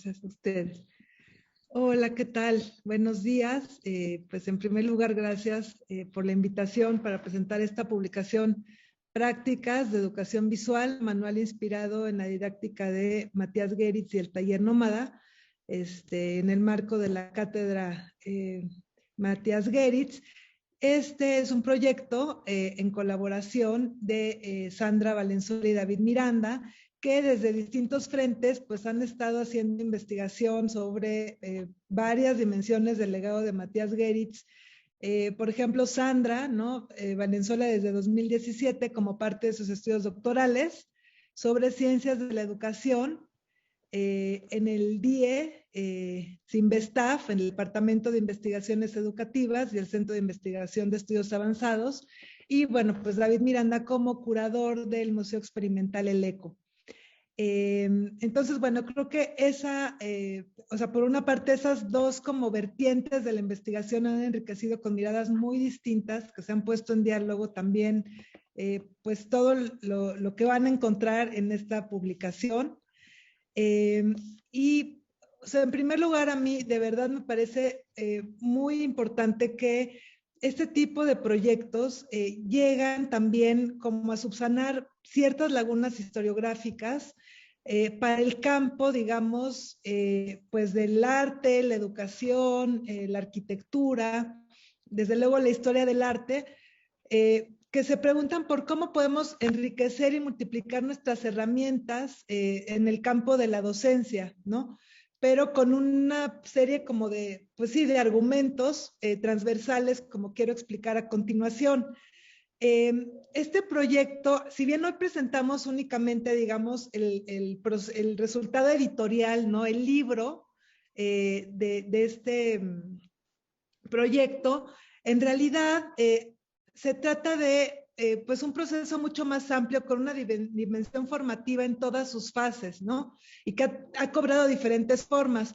gracias a ustedes. Hola, ¿qué tal? Buenos días. Pues en primer lugar, gracias por la invitación para presentar esta publicación Prácticas de Educación Visual, manual inspirado en la didáctica de Matías Geritz y el taller Nómada, en el marco de la cátedra Matías Geritz. Este es un proyecto en colaboración de Sandra Valenzuela y David Miranda, que desde distintos frentes pues han estado haciendo investigación sobre varias dimensiones del legado de Matías Geritz. Por ejemplo, Sandra, ¿no? Valenzuela desde 2017 como parte de sus estudios doctorales sobre ciencias de la educación en el DIE, CINVESTAF, en el Departamento de Investigaciones Educativas y el Centro de Investigación de Estudios Avanzados, y bueno, pues David Miranda como curador del Museo Experimental El Eco. Entonces, bueno, creo que o sea, por una parte, esas dos como vertientes de la investigación han enriquecido con miradas muy distintas que se han puesto en diálogo también, pues todo lo que van a encontrar en esta publicación. Y, o sea, en primer lugar, a mí de verdad me parece muy importante que este tipo de proyectos llegan también como a subsanar ciertas lagunas historiográficas para el campo, digamos, pues del arte, la educación, la arquitectura, desde luego la historia del arte, que se preguntan por cómo podemos enriquecer y multiplicar nuestras herramientas en el campo de la docencia, ¿no? Pero con una serie como de, pues sí, de argumentos transversales, como quiero explicar a continuación. Este proyecto, si bien hoy presentamos únicamente, digamos, el resultado editorial, ¿no? El libro de este proyecto, en realidad se trata de pues un proceso mucho más amplio con una dimensión formativa en todas sus fases, ¿no? Y que ha cobrado diferentes formas.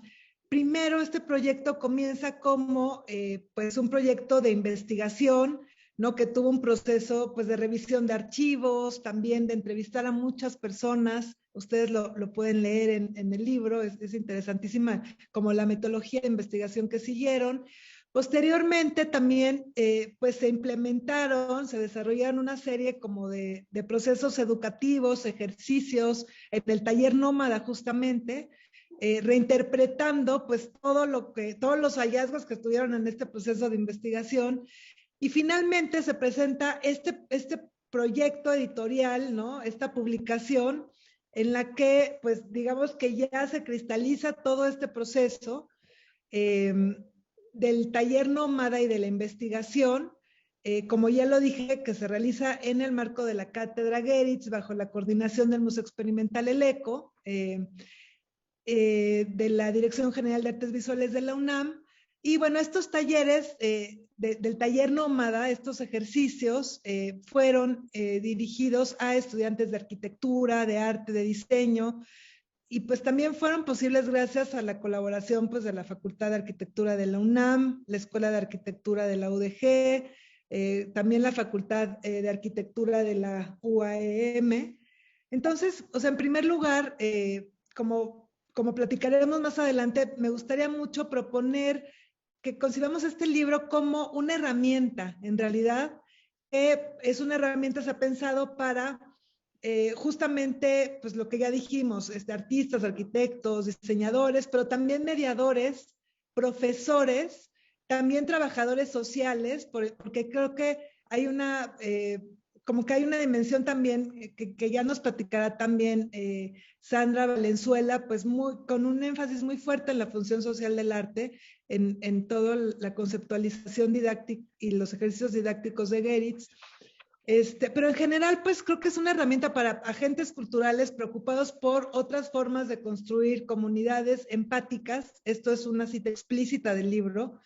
Primero, este proyecto comienza como pues un proyecto de investigación, ¿no? Que tuvo un proceso pues de revisión de archivos, también de entrevistar a muchas personas. Ustedes lo pueden leer en el libro, es interesantísima como la metodología de investigación que siguieron. Posteriormente también pues se implementaron, se desarrollaron una serie como de procesos educativos, ejercicios, en el taller Nómada justamente, reinterpretando pues todos los hallazgos que estuvieron en este proceso de investigación. Y finalmente se presenta este proyecto editorial, ¿no? Esta publicación en la que pues digamos que ya se cristaliza todo este proceso eh, del taller Nómada y de la investigación, como ya lo dije, que se realiza en el marco de la Cátedra Geritz, bajo la coordinación del Museo Experimental El Eco, de la Dirección General de Artes Visuales de la UNAM. Y bueno, estos talleres del taller Nómada, estos ejercicios, fueron dirigidos a estudiantes de arquitectura, de arte, de diseño, y pues también fueron posibles gracias a la colaboración pues de la Facultad de Arquitectura de la UNAM, la Escuela de Arquitectura de la UDG, también la Facultad de Arquitectura de la UAEM. Entonces, o sea, en primer lugar, como platicaremos más adelante, me gustaría mucho proponer que concibamos este libro como una herramienta, en realidad, es una herramienta, se ha pensado para justamente, pues lo que ya dijimos, artistas, arquitectos, diseñadores, pero también mediadores, profesores, también trabajadores sociales, porque creo que hay como que hay una dimensión también que ya nos platicará también Sandra Valenzuela, pues con un énfasis muy fuerte en la función social del arte, en toda la conceptualización didáctica y los ejercicios didácticos de Geritz. Pero en general, pues creo que es una herramienta para agentes culturales preocupados por otras formas de construir comunidades empáticas. Esto es una cita explícita del libro.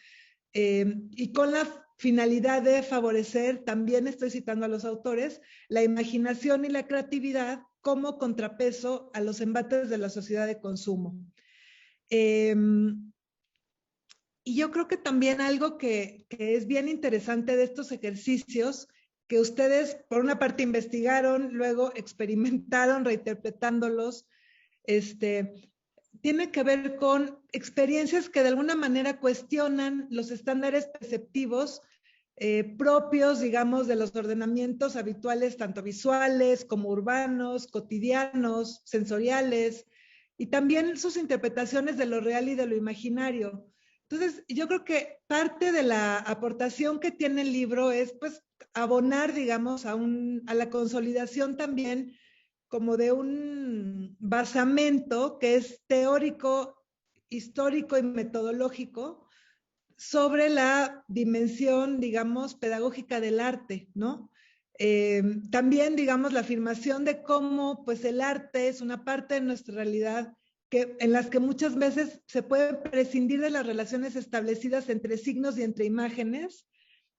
Y con la finalidad de favorecer, también estoy citando a los autores, la imaginación y la creatividad como contrapeso a los embates de la sociedad de consumo. Y yo creo que también algo que es bien interesante de estos ejercicios, que ustedes por una parte investigaron, luego experimentaron reinterpretándolos, tiene que ver con experiencias que de alguna manera cuestionan los estándares perceptivos propios, digamos, de los ordenamientos habituales, tanto visuales como urbanos, cotidianos, sensoriales, y también sus interpretaciones de lo real y de lo imaginario. Entonces, yo creo que parte de la aportación que tiene el libro es, pues, abonar, digamos, a la consolidación también como de un basamento que es teórico, histórico y metodológico sobre la dimensión, digamos, pedagógica del arte, ¿no? También, digamos, la afirmación de cómo, pues, el arte es una parte de nuestra realidad en las que muchas veces se puede prescindir de las relaciones establecidas entre signos y entre imágenes.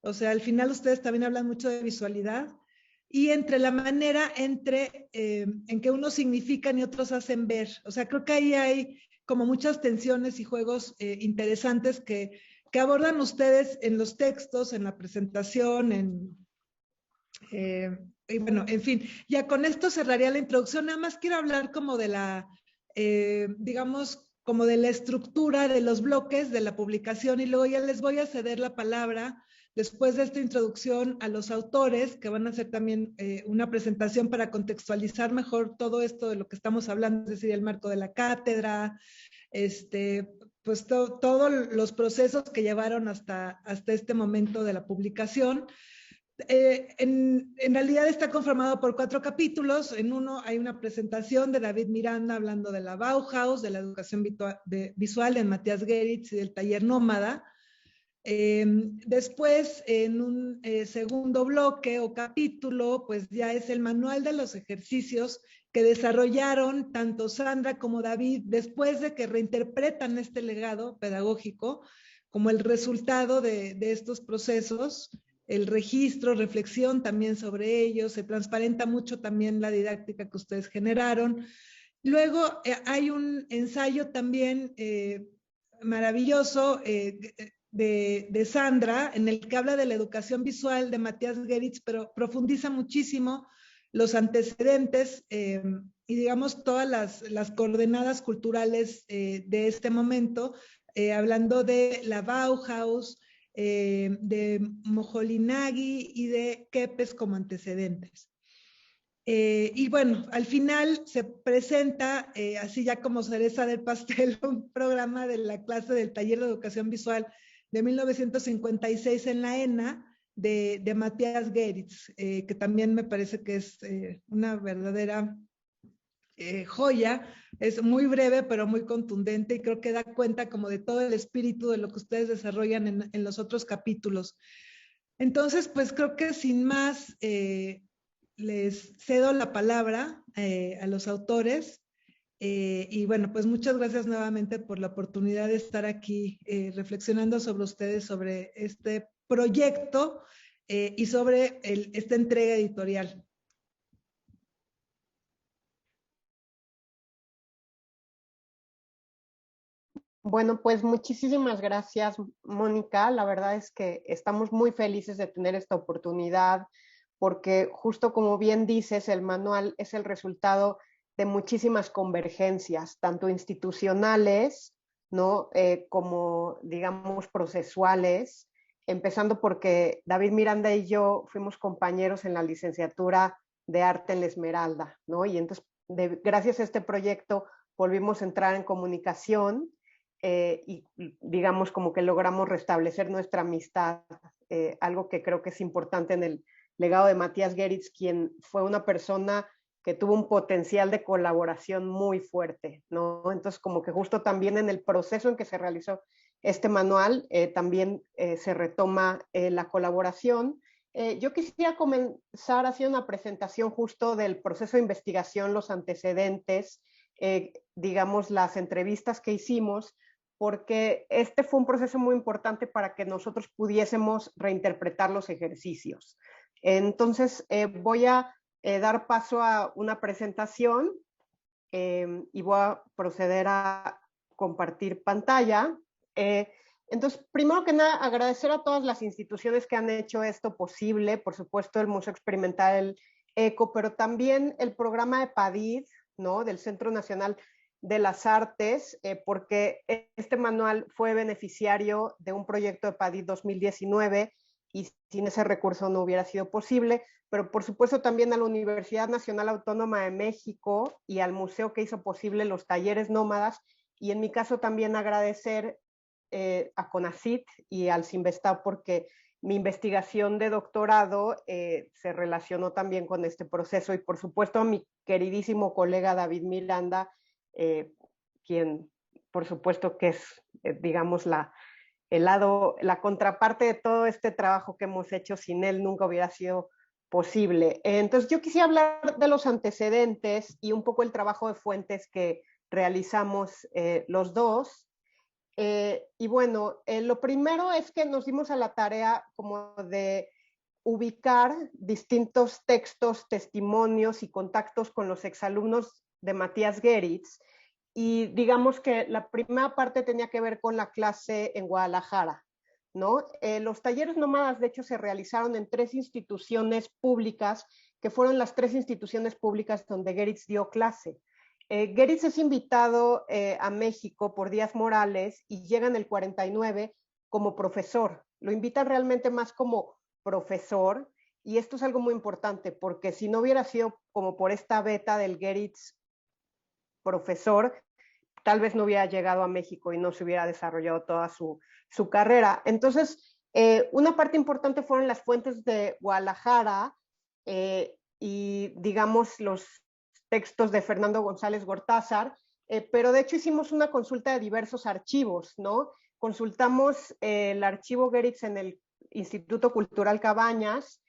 O sea, al final ustedes también hablan mucho de visualidad y entre la manera en que unos significan y otros hacen ver. O sea, creo que ahí hay como muchas tensiones y juegos interesantes que abordan ustedes en los textos, en la presentación, y bueno, en fin, ya con esto cerraría la introducción. Nada más quiero hablar como de digamos, como de la estructura de los bloques de la publicación y luego ya les voy a ceder la palabra después de esta introducción a los autores que van a hacer también una presentación para contextualizar mejor todo esto de lo que estamos hablando, es decir, el marco de la cátedra, pues todos los procesos que llevaron hasta este momento de la publicación. En realidad está conformado por 4 capítulos. En uno hay una presentación de David Miranda hablando de la Bauhaus, de la educación visual en Matías Geritz y del taller Nómada. Después, en un segundo bloque o capítulo, pues ya es el manual de los ejercicios que desarrollaron tanto Sandra como David después de que reinterpretan este legado pedagógico como el resultado de estos procesos, el registro, reflexión también sobre ellos, se transparenta mucho también la didáctica que ustedes generaron. Luego hay un ensayo también maravilloso de Sandra, en el que habla de la educación visual de Matías Geritz, pero profundiza muchísimo los antecedentes y digamos todas las coordenadas culturales de este momento, hablando de la Bauhaus, de Moholy-Nagy y de Kepes como antecedentes. Y bueno, al final se presenta, así ya como cereza del pastel, un programa de la clase del taller de educación visual de 1956 en la ENA de Matías Geritz, que también me parece que es una verdadera joya. Es muy breve, pero muy contundente y creo que da cuenta como de todo el espíritu de lo que ustedes desarrollan en los otros capítulos. Entonces, pues creo que sin más, les cedo la palabra a los autores. Y bueno, pues muchas gracias nuevamente por la oportunidad de estar aquí reflexionando sobre ustedes, sobre este proyecto y sobre esta entrega editorial. Bueno, pues muchísimas gracias, Mónica. La verdad es que estamos muy felices de tener esta oportunidad porque justo como bien dices, el manual es el resultado de muchísimas convergencias, tanto institucionales, ¿no? Como, digamos, procesuales, empezando porque David Miranda y yo fuimos compañeros en la licenciatura de Arte en la Esmeralda, ¿no? Y entonces, gracias a este proyecto, volvimos a entrar en comunicación y digamos como que logramos restablecer nuestra amistad, algo que creo que es importante en el legado de Matías Geritz, quien fue una persona que tuvo un potencial de colaboración muy fuerte, ¿no? Entonces como que justo también en el proceso en que se realizó este manual, también se retoma la colaboración. Yo quisiera comenzar haciendo una presentación justo del proceso de investigación, los antecedentes, digamos, las entrevistas que hicimos, porque este fue un proceso muy importante para que nosotros pudiésemos reinterpretar los ejercicios. Entonces, voy a dar paso a una presentación y voy a proceder a compartir pantalla. Entonces, primero que nada, agradecer a todas las instituciones que han hecho esto posible, por supuesto el Museo Experimental ECO, pero también el programa de PADID, ¿no? Del Centro Nacional de las Artes, porque este manual fue beneficiario de un proyecto de PADI 2019 y sin ese recurso no hubiera sido posible, pero por supuesto también a la Universidad Nacional Autónoma de México y al museo que hizo posible los talleres nómadas, y en mi caso también agradecer a CONACYT y al CINVESTAB porque mi investigación de doctorado se relacionó también con este proceso, y por supuesto a mi queridísimo colega David Miranda, quien por supuesto que es, digamos, la contraparte de todo este trabajo que hemos hecho. Sin él nunca hubiera sido posible. Entonces yo quisiera hablar de los antecedentes y un poco el trabajo de fuentes que realizamos los dos. Y bueno, lo primero es que nos dimos a la tarea como de ubicar distintos textos, testimonios y contactos con los exalumnos de Matías Geritz, y digamos que la primera parte tenía que ver con la clase en Guadalajara, ¿no? Los talleres nómadas, de hecho, se realizaron en 3 instituciones públicas, que fueron las 3 instituciones públicas donde Geritz dio clase. Geritz es invitado a México por Díaz Morales y llega en el 49 como profesor. Lo invitan realmente más como profesor, y esto es algo muy importante, porque si no hubiera sido como por esta beta del Geritz profesor, tal vez no hubiera llegado a México y no se hubiera desarrollado toda su carrera. Entonces, una parte importante fueron las fuentes de Guadalajara y, digamos, los textos de Fernando González Gortázar, pero de hecho hicimos una consulta de diversos archivos, ¿no? Consultamos el archivo Geritz en el Instituto Cultural Cabañas,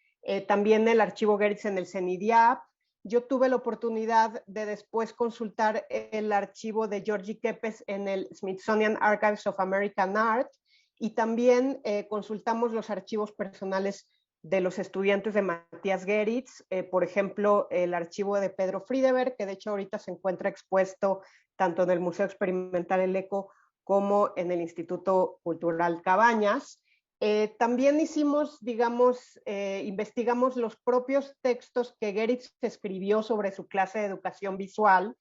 también el archivo Geritz en el CENIDIAP. Yo tuve la oportunidad de después consultar el archivo de Georgie Kepes en el Smithsonian Archives of American Art, y también consultamos los archivos personales de los estudiantes de Matías Geritz, por ejemplo, el archivo de Pedro Friedeberg, que de hecho ahorita se encuentra expuesto tanto en el Museo Experimental El Eco como en el Instituto Cultural Cabañas. También hicimos, digamos, investigamos los propios textos que Geritz escribió sobre su clase de educación visual,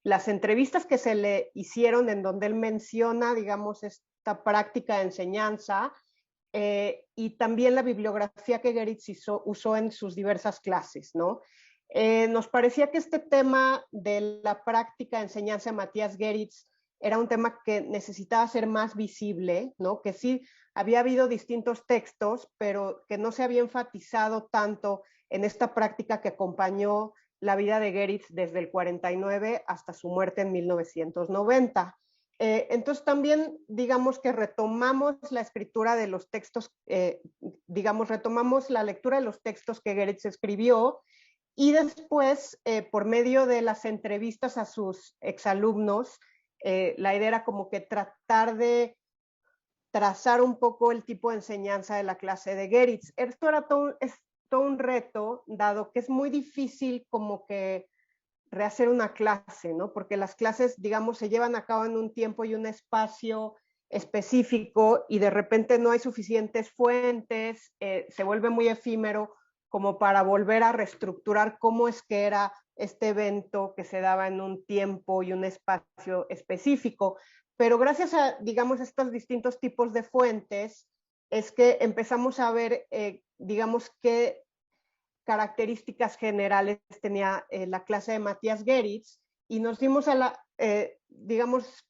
las entrevistas que se le hicieron en donde él menciona, digamos, esta práctica de enseñanza, y también la bibliografía que Geritz usó en sus diversas clases, ¿no? Nos parecía que este tema de la práctica de enseñanza de Matías Geritz era un tema que necesitaba ser más visible, ¿no? Que sí había habido distintos textos, pero que no se había enfatizado tanto en esta práctica que acompañó la vida de Geritz desde el 49 hasta su muerte en 1990. Entonces también, digamos que retomamos la escritura de los textos, digamos, retomamos la lectura de los textos que Geritz escribió, y después, por medio de las entrevistas a sus exalumnos, la idea era como que tratar de trazar un poco el tipo de enseñanza de la clase de Geritz. Esto era es todo un reto, dado que es muy difícil como que rehacer una clase, ¿no? Porque las clases, digamos, se llevan a cabo en un tiempo y un espacio específico, y de repente no hay suficientes fuentes, se vuelve muy efímero como para volver a reestructurar cómo es que era este evento que se daba en un tiempo y un espacio específico. Pero gracias a, digamos, estos distintos tipos de fuentes, es que empezamos a ver, digamos, qué características generales tenía la clase de Matías Geritz, y nos dimos a la, digamos,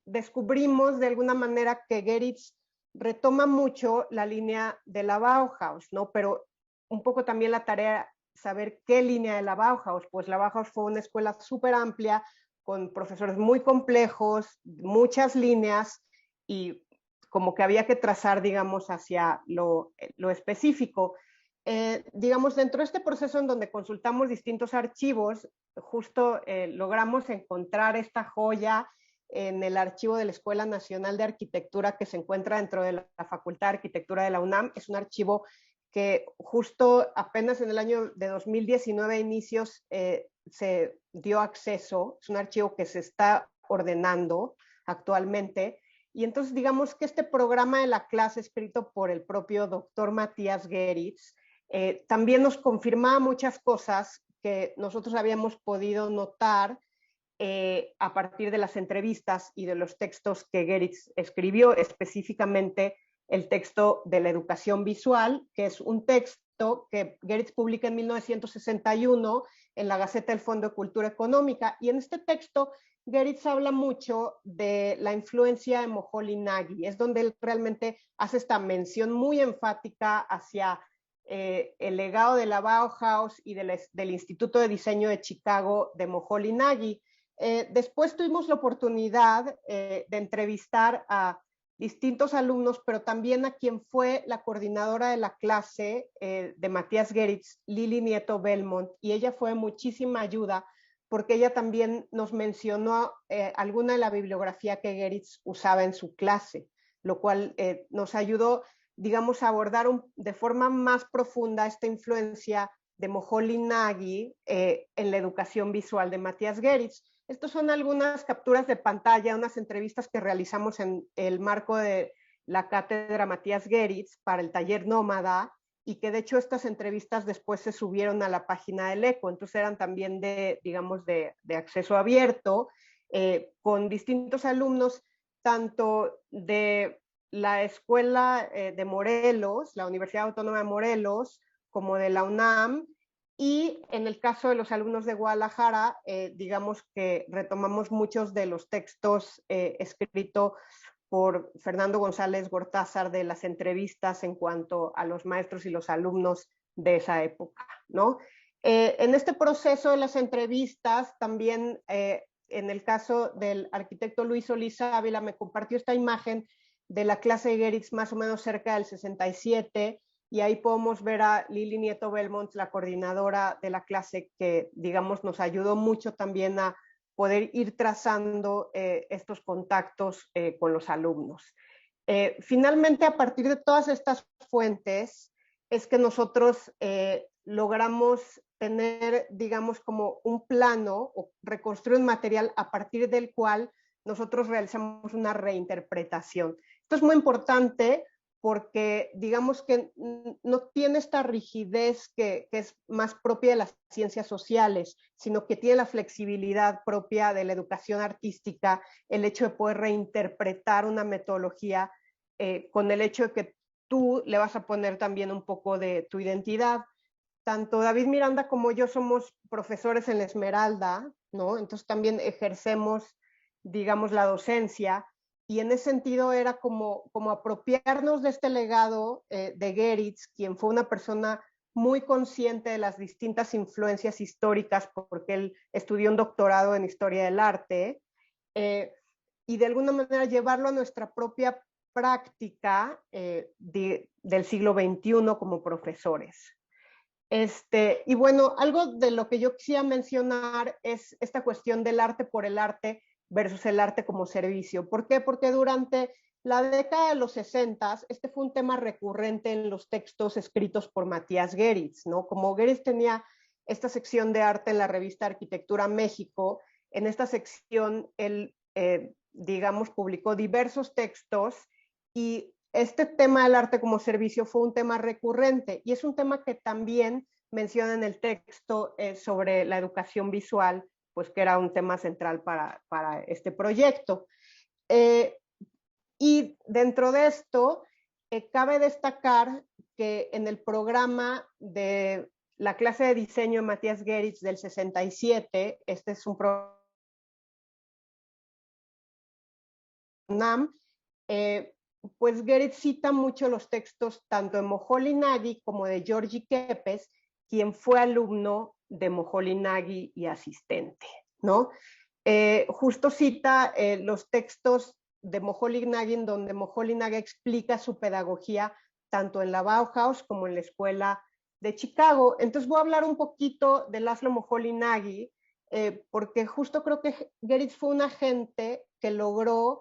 descubrimos de alguna manera que Geritz retoma mucho la línea de la Bauhaus, ¿no? Pero un poco también la tarea saber qué línea de la Bauhaus. Pues la Bauhaus fue una escuela súper amplia, con profesores muy complejos, muchas líneas, y como que había que trazar, digamos, hacia lo específico. Digamos, dentro de este proceso en donde consultamos distintos archivos, justo logramos encontrar esta joya en el archivo de la Escuela Nacional de Arquitectura, que se encuentra dentro de la Facultad de Arquitectura de la UNAM. Es un archivo que justo apenas en el año de 2019 inicios se dio acceso. Es un archivo que se está ordenando actualmente. Y entonces digamos que este programa de la clase, escrito por el propio doctor Matías Geritz, también nos confirmaba muchas cosas que nosotros habíamos podido notar a partir de las entrevistas y de los textos que Geritz escribió, específicamente el texto de la educación visual, que es un texto que Geritz publica en 1961 en la Gaceta del Fondo de Cultura Económica. Y en este texto Geritz habla mucho de la influencia de Moholy Nagy. Es donde él realmente hace esta mención muy enfática hacia el legado de la Bauhaus y del Instituto de Diseño de Chicago de Moholy Nagy. Después tuvimos la oportunidad de entrevistar a distintos alumnos, pero también a quien fue la coordinadora de la clase de Matías Geritz, Lili Nieto Belmont, y ella fue muchísima ayuda porque ella también nos mencionó alguna de la bibliografía que Geritz usaba en su clase, lo cual nos ayudó, digamos, a abordar de forma más profunda esta influencia de Moholy Nagy en la educación visual de Matías Geritz. Estas son algunas capturas de pantalla, unas entrevistas que realizamos en el marco de la cátedra Matías Geritz para el taller Nómada, y que de hecho estas entrevistas después se subieron a la página del ECO, entonces eran también digamos, de acceso abierto, con distintos alumnos, tanto de la Escuela de Morelos, la Universidad Autónoma de Morelos, como de la UNAM, y en el caso de los alumnos de Guadalajara, digamos que retomamos muchos de los textos escritos por Fernando González Gortázar de las entrevistas en cuanto a los maestros y los alumnos de esa época, ¿no? En este proceso de las entrevistas, también en el caso del arquitecto Luis Solís Ávila, me compartió esta imagen de la clase de Geritz más o menos cerca del 67, y ahí podemos ver a Lili Nieto Belmont, la coordinadora de la clase, que, digamos, nos ayudó mucho también a poder ir trazando estos contactos con los alumnos. Finalmente, a partir de todas estas fuentes, es que nosotros logramos tener, digamos, como un plano o reconstruir un material a partir del cual nosotros realizamos una reinterpretación. Esto es muy importante porque digamos que no tiene esta rigidez que es más propia de las ciencias sociales, sino que tiene la flexibilidad propia de la educación artística, el hecho de poder reinterpretar una metodología con el hecho de que tú le vas a poner también un poco de tu identidad. Tanto David Miranda como yo somos profesores en la Esmeralda, ¿no? Entonces también ejercemos, digamos, la docencia, y en ese sentido era como apropiarnos de este legado de Geritz, quien fue una persona muy consciente de las distintas influencias históricas, porque él estudió un doctorado en Historia del Arte, y de alguna manera llevarlo a nuestra propia práctica del siglo XXI como profesores. Y bueno, algo de lo que yo quisiera mencionar es esta cuestión del arte por el arte versus el arte como servicio. ¿Por qué? Porque durante la década de los 60, este fue un tema recurrente en los textos escritos por Matías Geritz, ¿no? Como Geritz tenía esta sección de arte en la revista Arquitectura México, en esta sección él, digamos, publicó diversos textos, y este tema del arte como servicio fue un tema recurrente, y es un tema que también menciona en el texto sobre la educación visual, pues que era un tema central para este proyecto. Y dentro de esto, cabe destacar que en el programa de la clase de diseño de Matías Geritz del 67, este es un programa pues Geritz cita mucho los textos tanto de Moholy Nagy como de György Kepes, quien fue alumno de Moholy Nagy y asistente, ¿no? Justo cita los textos de Moholy Nagy, en donde Moholy Nagy explica su pedagogía tanto en la Bauhaus como en la Escuela de Chicago. Entonces voy a hablar un poquito de Laszlo Moholy Nagy, porque justo creo que Geritz fue un agente que logró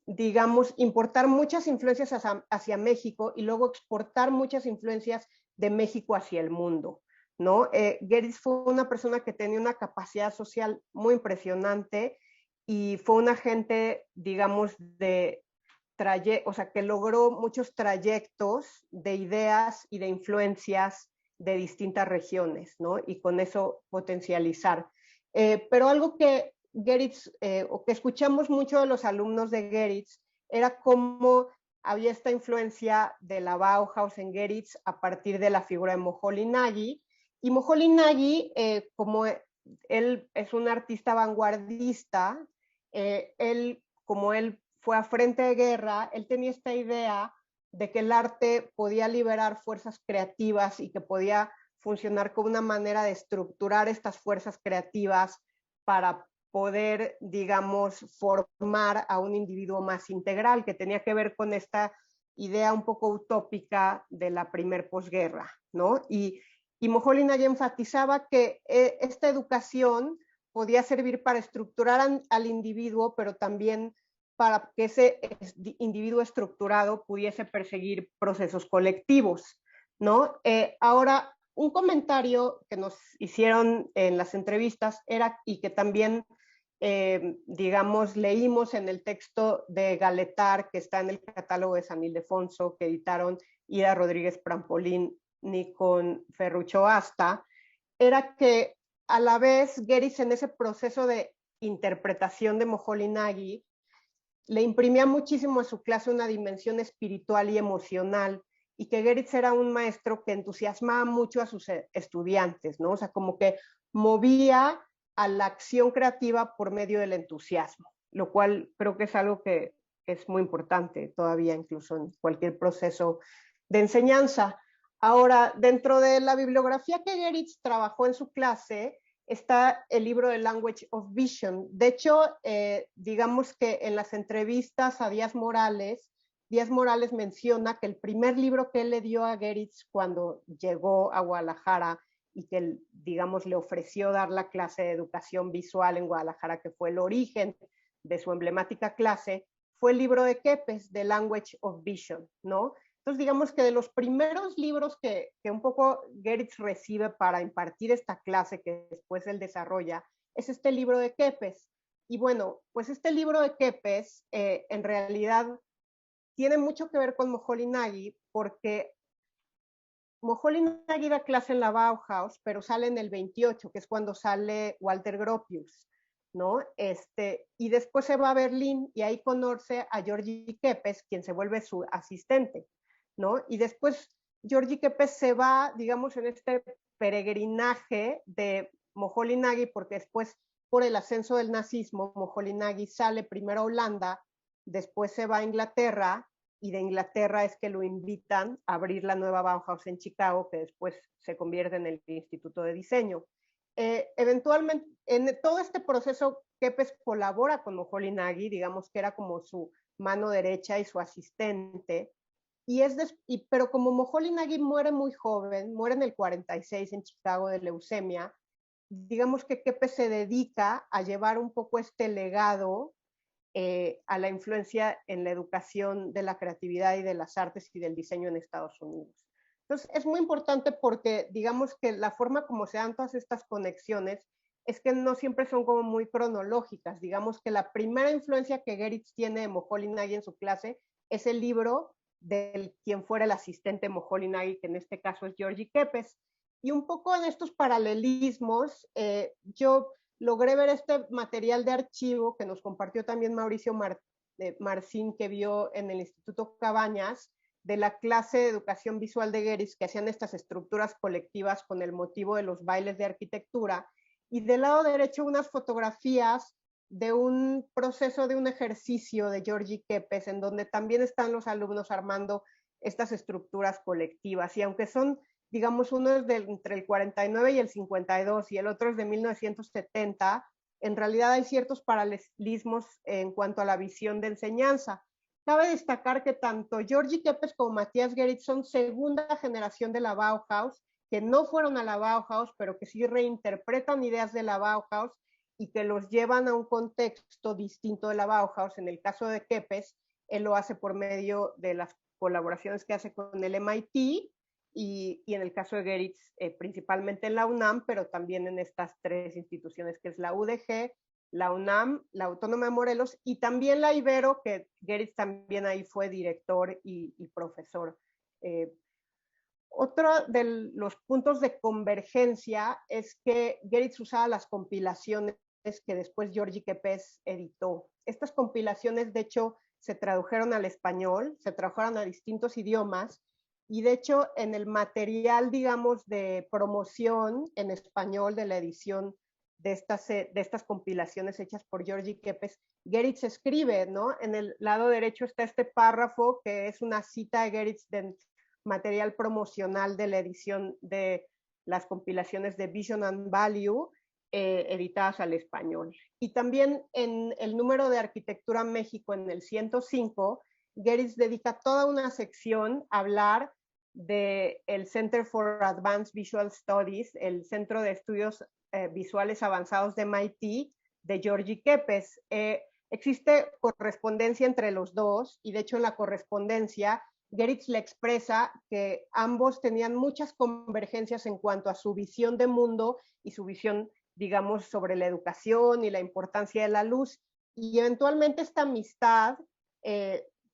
digamos, importar muchas influencias hacia México y luego exportar muchas influencias de México hacia el mundo, ¿no? Geritz fue una persona que tenía una capacidad social muy impresionante y fue un agente, digamos, o sea, que logró muchos trayectos de ideas y de influencias de distintas regiones, ¿no? Y con eso potencializar. Pero algo que Geritz, o que escuchamos mucho de los alumnos de Geritz, era cómo había esta influencia de la Bauhaus en Geritz a partir de la figura de Moholy-Nagy. Y Moholy-Nagy, como él es un artista vanguardista, como él fue a frente de guerra, él tenía esta idea de que el arte podía liberar fuerzas creativas y que podía funcionar como una manera de estructurar estas fuerzas creativas para poder, digamos, formar a un individuo más integral, que tenía que ver con esta idea un poco utópica de la primer posguerra, ¿no? Y Moholy-Nagy enfatizaba que esta educación podía servir para estructurar al individuo, pero también para que ese individuo estructurado pudiese perseguir procesos colectivos, ¿no? Ahora, un comentario que nos hicieron en las entrevistas era, y que también, digamos, leímos en el texto de Galetar, que está en el catálogo de San Ildefonso, que editaron Ida Rodríguez Prampolini con Ferruccio Asta, era que a la vez Geritz, en ese proceso de interpretación de Moholy-Nagy, le imprimía muchísimo a su clase una dimensión espiritual y emocional, y que Geritz era un maestro que entusiasmaba mucho a sus estudiantes, ¿no? O sea, como que movía a la acción creativa por medio del entusiasmo, lo cual creo que es algo que es muy importante todavía, incluso en cualquier proceso de enseñanza. Ahora, dentro de la bibliografía que Geritz trabajó en su clase, está el libro de Language of Vision. De hecho, digamos que en las entrevistas a Díaz Morales menciona que el primer libro que él le dio a Geritz cuando llegó a Guadalajara y que él, digamos, le ofreció dar la clase de educación visual en Guadalajara, que fue el origen de su emblemática clase, fue el libro de Kepes, The Language of Vision, ¿no? Entonces, digamos que de los primeros libros que un poco Geritz recibe para impartir esta clase que después él desarrolla, es este libro de Kepes. Y bueno, pues este libro de Kepes en realidad tiene mucho que ver con Moholy-Nagy, porque Moholy-Nagy da clase en la Bauhaus, pero sale en el 28, que es cuando sale Walter Gropius, ¿no? Y después se va a Berlín y ahí conoce a György Kepes, quien se vuelve su asistente, ¿no? Y después György Kepes se va, digamos, en este peregrinaje de Moholy-Nagy, porque después, por el ascenso del nazismo, Moholy-Nagy sale primero a Holanda, después se va a Inglaterra, y de Inglaterra es que lo invitan a abrir la nueva Bauhaus en Chicago, que después se convierte en el Instituto de Diseño. Eventualmente, en todo este proceso, Kepes colabora con Moholy-Nagy, digamos que era como su mano derecha y su asistente, pero como Moholy-Nagy muere muy joven, muere en el 46 en Chicago de leucemia, digamos que Kepes se dedica a llevar un poco este legado a la influencia en la educación de la creatividad y de las artes y del diseño en Estados Unidos. Entonces, es muy importante porque, digamos que la forma como se dan todas estas conexiones es que no siempre son como muy cronológicas. Digamos que la primera influencia que Geritz tiene de Moholy-Nagy en su clase es el libro del quien fuera el asistente Moholy-Nagy, que en este caso es György Kepes. Y un poco en estos paralelismos, yo logré ver este material de archivo que nos compartió también Mauricio Marcín, que vio en el Instituto Cabañas, de la clase de educación visual de Geritz, que hacían estas estructuras colectivas con el motivo de los bailes de arquitectura, y del lado derecho unas fotografías de un proceso, de un ejercicio de György Kepes, en donde también están los alumnos armando estas estructuras colectivas, y aunque son, digamos, uno es entre el 49 y el 52 y el otro es de 1970, en realidad hay ciertos paralelismos en cuanto a la visión de enseñanza. Cabe destacar que tanto György Kepes como Matthias Geritz son segunda generación de la Bauhaus, que no fueron a la Bauhaus, pero que sí reinterpretan ideas de la Bauhaus y que los llevan a un contexto distinto de la Bauhaus. En el caso de Kepes, él lo hace por medio de las colaboraciones que hace con el MIT, y en el caso de Geritz, principalmente en la UNAM, pero también en estas tres instituciones, que es la UDG, la UNAM, la Autónoma de Morelos, y también la Ibero, que Geritz también ahí fue director y profesor. Otro de los puntos de convergencia es que Geritz usaba las compilaciones que después György Kepes editó. Estas compilaciones, de hecho, se tradujeron al español, se tradujeron a distintos idiomas, y de hecho en el material, digamos, de promoción en español de la edición de estas compilaciones hechas por György Kepes, Geritz escribe, ¿no? En el lado derecho está este párrafo que es una cita de Geritz de material promocional de la edición de las compilaciones de Vision and Value, editadas al español. Y también en el número de Arquitectura México, en el 105, Geritz dedica toda una sección a hablar del Center for Advanced Visual Studies, el Centro de Estudios Visuales Avanzados de MIT, de György Kepes. Existe correspondencia entre los dos, y de hecho en la correspondencia Geritz le expresa que ambos tenían muchas convergencias en cuanto a su visión de mundo y su visión, digamos, sobre la educación y la importancia de la luz. Y eventualmente esta amistad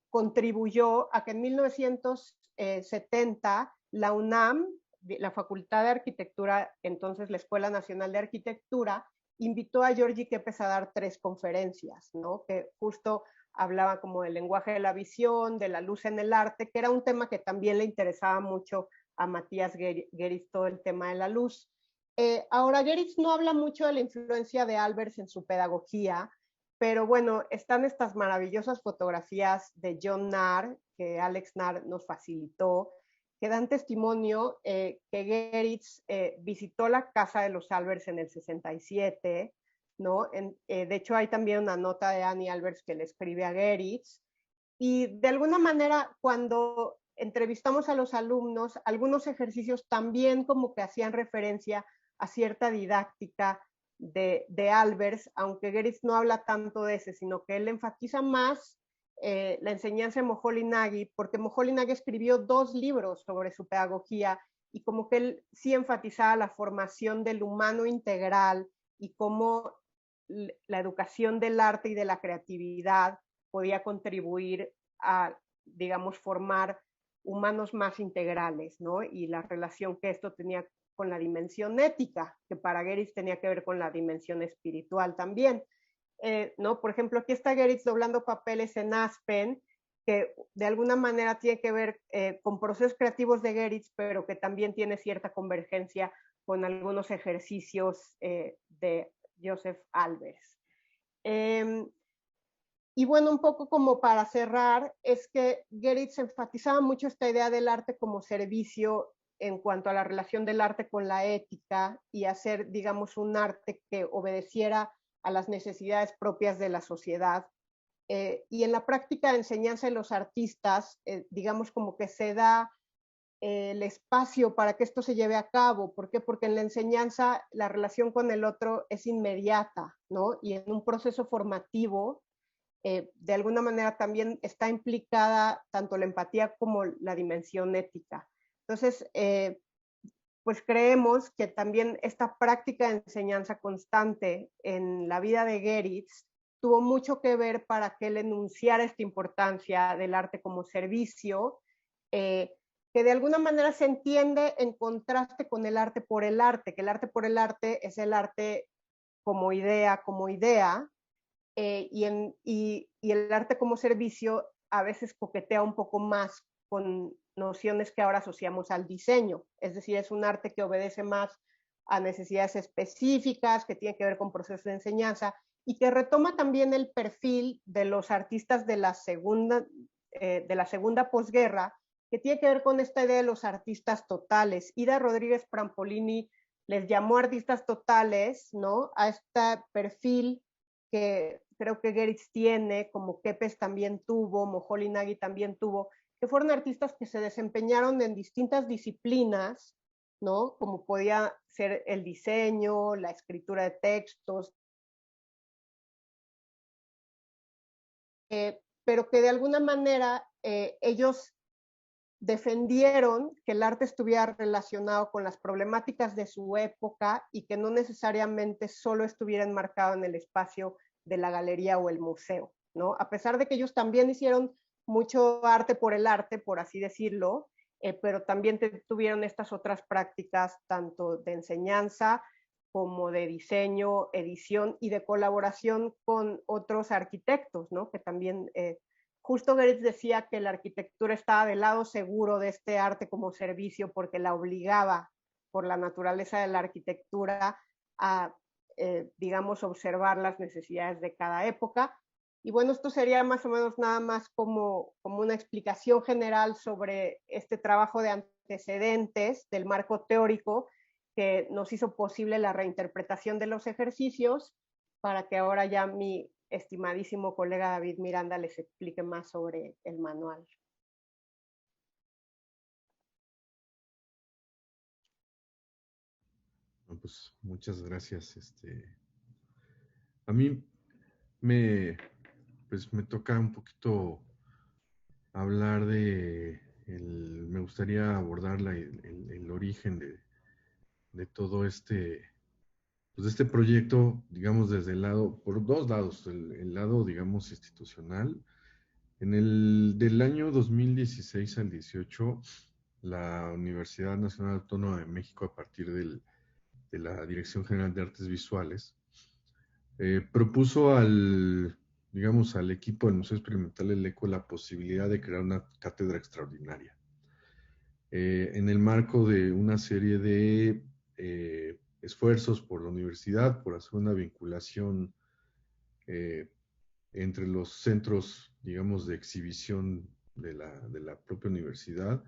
contribuyó a que en 1970 la UNAM, la Facultad de Arquitectura, entonces la Escuela Nacional de Arquitectura, invitó a György Kepes a dar 3 conferencias, ¿no? Que justo hablaba como del lenguaje de la visión, de la luz en el arte, que era un tema que también le interesaba mucho a Matías Geritz, todo el tema de la luz. Ahora, Geritz no habla mucho de la influencia de Albers en su pedagogía, pero bueno, están estas maravillosas fotografías de John Nahr, que Alex Nahr nos facilitó, que dan testimonio que Geritz visitó la casa de los Albers en el 67, ¿no? De hecho, hay también una nota de Annie Albers que le escribe a Geritz, y de alguna manera, cuando entrevistamos a los alumnos, algunos ejercicios también como que hacían referencia a cierta didáctica de Albers, aunque Geritz no habla tanto de ese, sino que él enfatiza más la enseñanza de Moholy-Nagy, porque Moholy-Nagy escribió 2 libros sobre su pedagogía, y como que él sí enfatizaba la formación del humano integral y cómo la educación del arte y de la creatividad podía contribuir a, digamos, formar humanos más integrales, ¿no? Y la relación que esto tenía con la dimensión ética, que para Geritz tenía que ver con la dimensión espiritual también. ¿No? Por ejemplo, aquí está Geritz doblando papeles en Aspen, que de alguna manera tiene que ver con procesos creativos de Geritz, pero que también tiene cierta convergencia con algunos ejercicios de Joseph Albers. Y bueno, un poco como para cerrar, es que Geritz enfatizaba mucho esta idea del arte como servicio en cuanto a la relación del arte con la ética, y hacer, digamos, un arte que obedeciera a las necesidades propias de la sociedad. Y en la práctica de enseñanza de los artistas, digamos como que se da el espacio para que esto se lleve a cabo. ¿Por qué? Porque en la enseñanza la relación con el otro es inmediata, ¿no? Y en un proceso formativo, de alguna manera también está implicada tanto la empatía como la dimensión ética. Entonces, pues creemos que también esta práctica de enseñanza constante en la vida de Geritz tuvo mucho que ver para que él enunciara esta importancia del arte como servicio, que de alguna manera se entiende en contraste con el arte por el arte, que el arte por el arte es el arte como idea, y el arte como servicio a veces coquetea un poco más con nociones que ahora asociamos al diseño. Es decir, es un arte que obedece más a necesidades específicas, que tiene que ver con procesos de enseñanza, y que retoma también el perfil de los artistas de la segunda posguerra, que tiene que ver con esta idea de los artistas totales. Ida Rodríguez Prampolini les llamó artistas totales, ¿no?, a este perfil que creo que Geritz tiene, como Kepes también tuvo, Moholy-Nagy también tuvo, que fueron artistas que se desempeñaron en distintas disciplinas, ¿no? Como podía ser el diseño, la escritura de textos, pero que de alguna manera ellos defendieron que el arte estuviera relacionado con las problemáticas de su época y que no necesariamente solo estuviera enmarcado en el espacio de la galería o el museo, ¿no? A pesar de que ellos también hicieron mucho arte, por así decirlo, pero también tuvieron estas otras prácticas tanto de enseñanza como de diseño, edición y de colaboración con otros arquitectos, ¿no? Que también, justo Geritz decía que la arquitectura estaba del lado seguro de este arte como servicio porque la obligaba por la naturaleza de la arquitectura a, digamos, observar las necesidades de cada época. Y bueno, esto sería más o menos nada más como una explicación general sobre este trabajo de antecedentes del marco teórico que nos hizo posible la reinterpretación de los ejercicios para que ahora ya mi estimadísimo colega David Miranda les explique más sobre el manual. No, pues muchas gracias. A mí me, pues me toca un poquito hablar me gustaría abordar el origen de todo pues de este proyecto, digamos, desde el lado, por dos lados, el lado, digamos, institucional. Del año 2016 al 18, la Universidad Nacional Autónoma de México, a partir de la Dirección General de Artes Visuales, propuso digamos, al equipo del Museo Experimental El Eco la posibilidad de crear una cátedra extraordinaria. En el marco de una serie de esfuerzos por la universidad, por hacer una vinculación entre los centros, digamos, de exhibición de la propia universidad,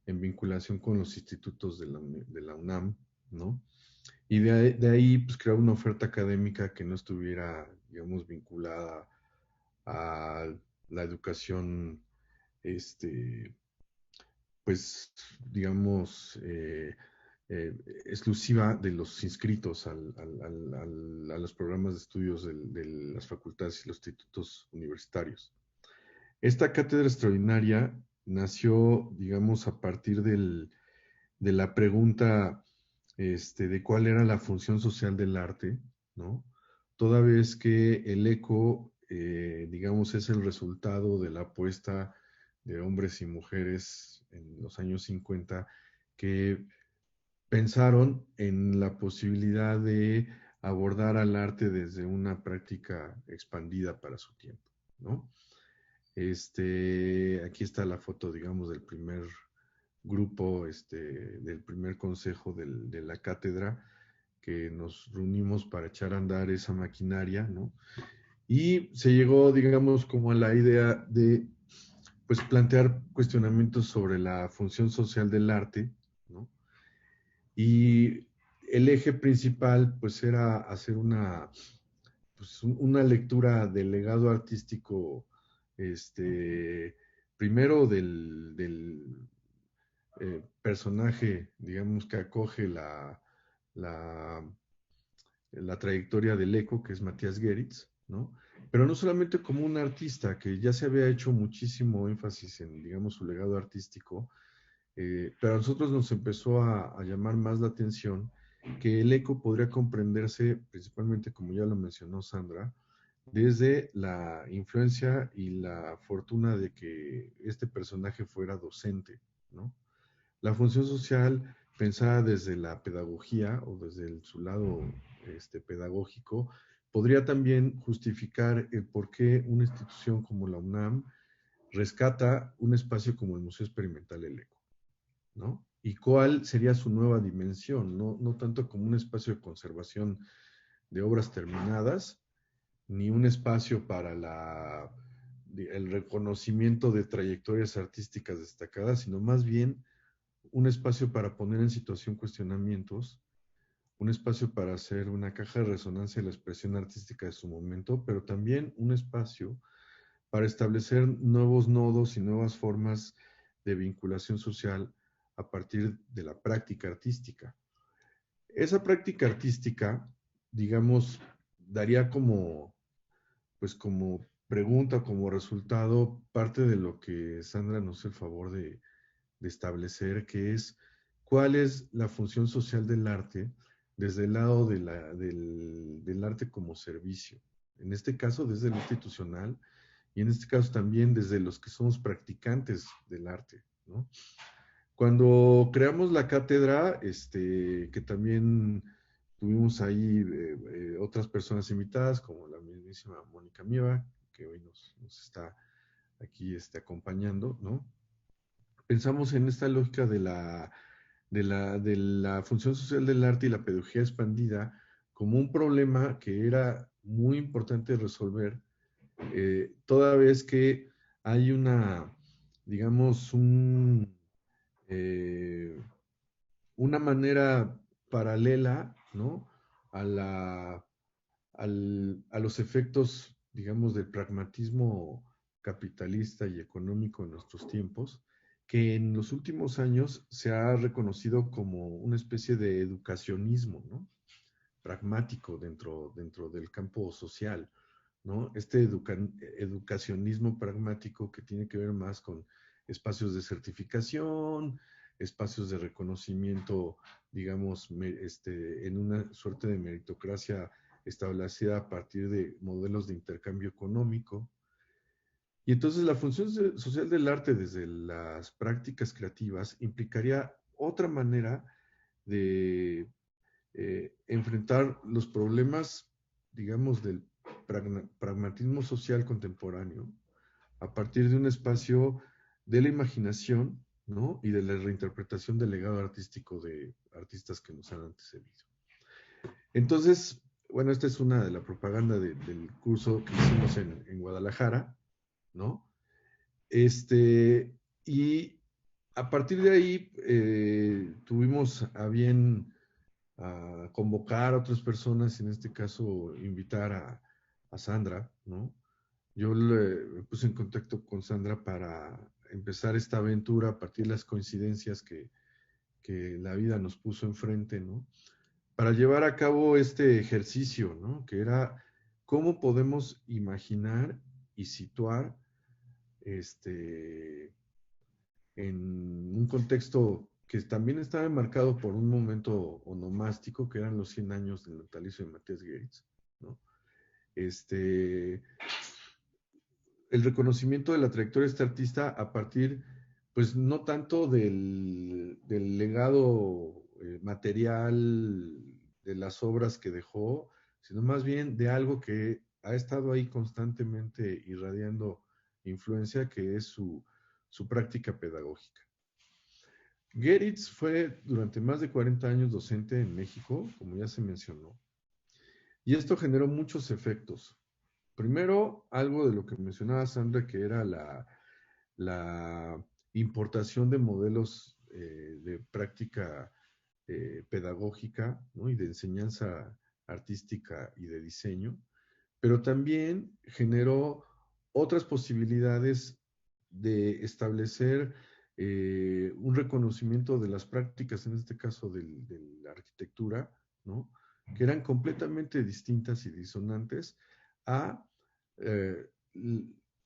en vinculación con los institutos de la UNAM, ¿no? Y de ahí, pues, crear una oferta académica que no estuviera, digamos, vinculada a la educación, pues, digamos, exclusiva de los inscritos a los programas de estudios de las facultades y los institutos universitarios. Esta cátedra extraordinaria nació, digamos, a partir de la pregunta de cuál era la función social del arte, ¿no? Toda vez que el ECO, digamos, es el resultado de la apuesta de hombres y mujeres en los años 50 que pensaron en la posibilidad de abordar al arte desde una práctica expandida para su tiempo, ¿no? Aquí está la foto, digamos, del primer grupo, del primer consejo de la cátedra, que nos reunimos para echar a andar esa maquinaria, ¿no? Y se llegó, digamos, como a la idea de, pues, plantear cuestionamientos sobre la función social del arte, ¿no? Y el eje principal, pues, era hacer pues, una lectura del legado artístico, primero del personaje, digamos, que acoge la trayectoria del ECO, que es Matías Geritz, ¿no? Pero no solamente como un artista, que ya se había hecho muchísimo énfasis en, digamos, su legado artístico, pero a nosotros nos empezó a llamar más la atención que el ECO podría comprenderse, principalmente, como ya lo mencionó Sandra, desde la influencia y la fortuna de que este personaje fuera docente, ¿no? La función social, pensada desde la pedagogía o desde su lado pedagógico, podría también justificar el por qué una institución como la UNAM rescata un espacio como el Museo Experimental El Eco, ¿no? Y cuál sería su nueva dimensión, no tanto como un espacio de conservación de obras terminadas, ni un espacio para el reconocimiento de trayectorias artísticas destacadas, sino más bien un espacio para poner en situación cuestionamientos, un espacio para hacer una caja de resonancia de la expresión artística de su momento, pero también un espacio para establecer nuevos nodos y nuevas formas de vinculación social a partir de la práctica artística. Esa práctica artística, digamos, daría pues como pregunta, como resultado, parte de lo que Sandra nos hizo el favor de establecer, que es cuál es la función social del arte desde el lado del arte como servicio. En este caso, desde lo institucional, y en este caso también desde los que somos practicantes del arte, ¿no? Cuando creamos la cátedra, que también tuvimos ahí otras personas invitadas, como la mismísima Mónica Mieva, que hoy nos está aquí acompañando, ¿no? Pensamos en esta lógica de la función social del arte y la pedagogía expandida como un problema que era muy importante resolver, toda vez que hay digamos, eh, una manera paralela, ¿no? A, a los efectos, digamos, del pragmatismo capitalista y económico en nuestros tiempos, que en los últimos años se ha reconocido como una especie de educacionismo, ¿no? Pragmático dentro del campo social, ¿no? Educacionismo pragmático que tiene que ver más con espacios de certificación, espacios de reconocimiento, digamos, en una suerte de meritocracia establecida a partir de modelos de intercambio económico. Y entonces la función social del arte desde las prácticas creativas implicaría otra manera de enfrentar los problemas, digamos, del pragmatismo social contemporáneo a partir de un espacio de la imaginación, ¿no? Y de la reinterpretación del legado artístico de artistas que nos han antecedido. Entonces, bueno, esta es una de la propaganda del curso que hicimos en Guadalajara, ¿no? Y a partir de ahí tuvimos a bien a convocar a otras personas, en este caso invitar a Sandra, ¿no? Yo me puse en contacto con Sandra para empezar esta aventura a partir de las coincidencias que la vida nos puso enfrente, ¿no? Para llevar a cabo este ejercicio, ¿no? Que era cómo podemos imaginar y situar en un contexto que también estaba enmarcado por un momento onomástico, que eran los 100 años del natalicio de Matías Geritz, ¿no? El reconocimiento de la trayectoria de este artista a partir, pues no tanto del legado material de las obras que dejó, sino más bien de algo que ha estado ahí constantemente irradiando influencia, que es su práctica pedagógica. Geritz fue durante más de 40 años docente en México, como ya se mencionó, y esto generó muchos efectos. Primero, algo de lo que mencionaba Sandra, que era la importación de modelos de práctica pedagógica, ¿no? Y de enseñanza artística y de diseño, pero también generó otras posibilidades de establecer un reconocimiento de las prácticas, en este caso de la arquitectura, ¿no? Que eran completamente distintas y disonantes a eh,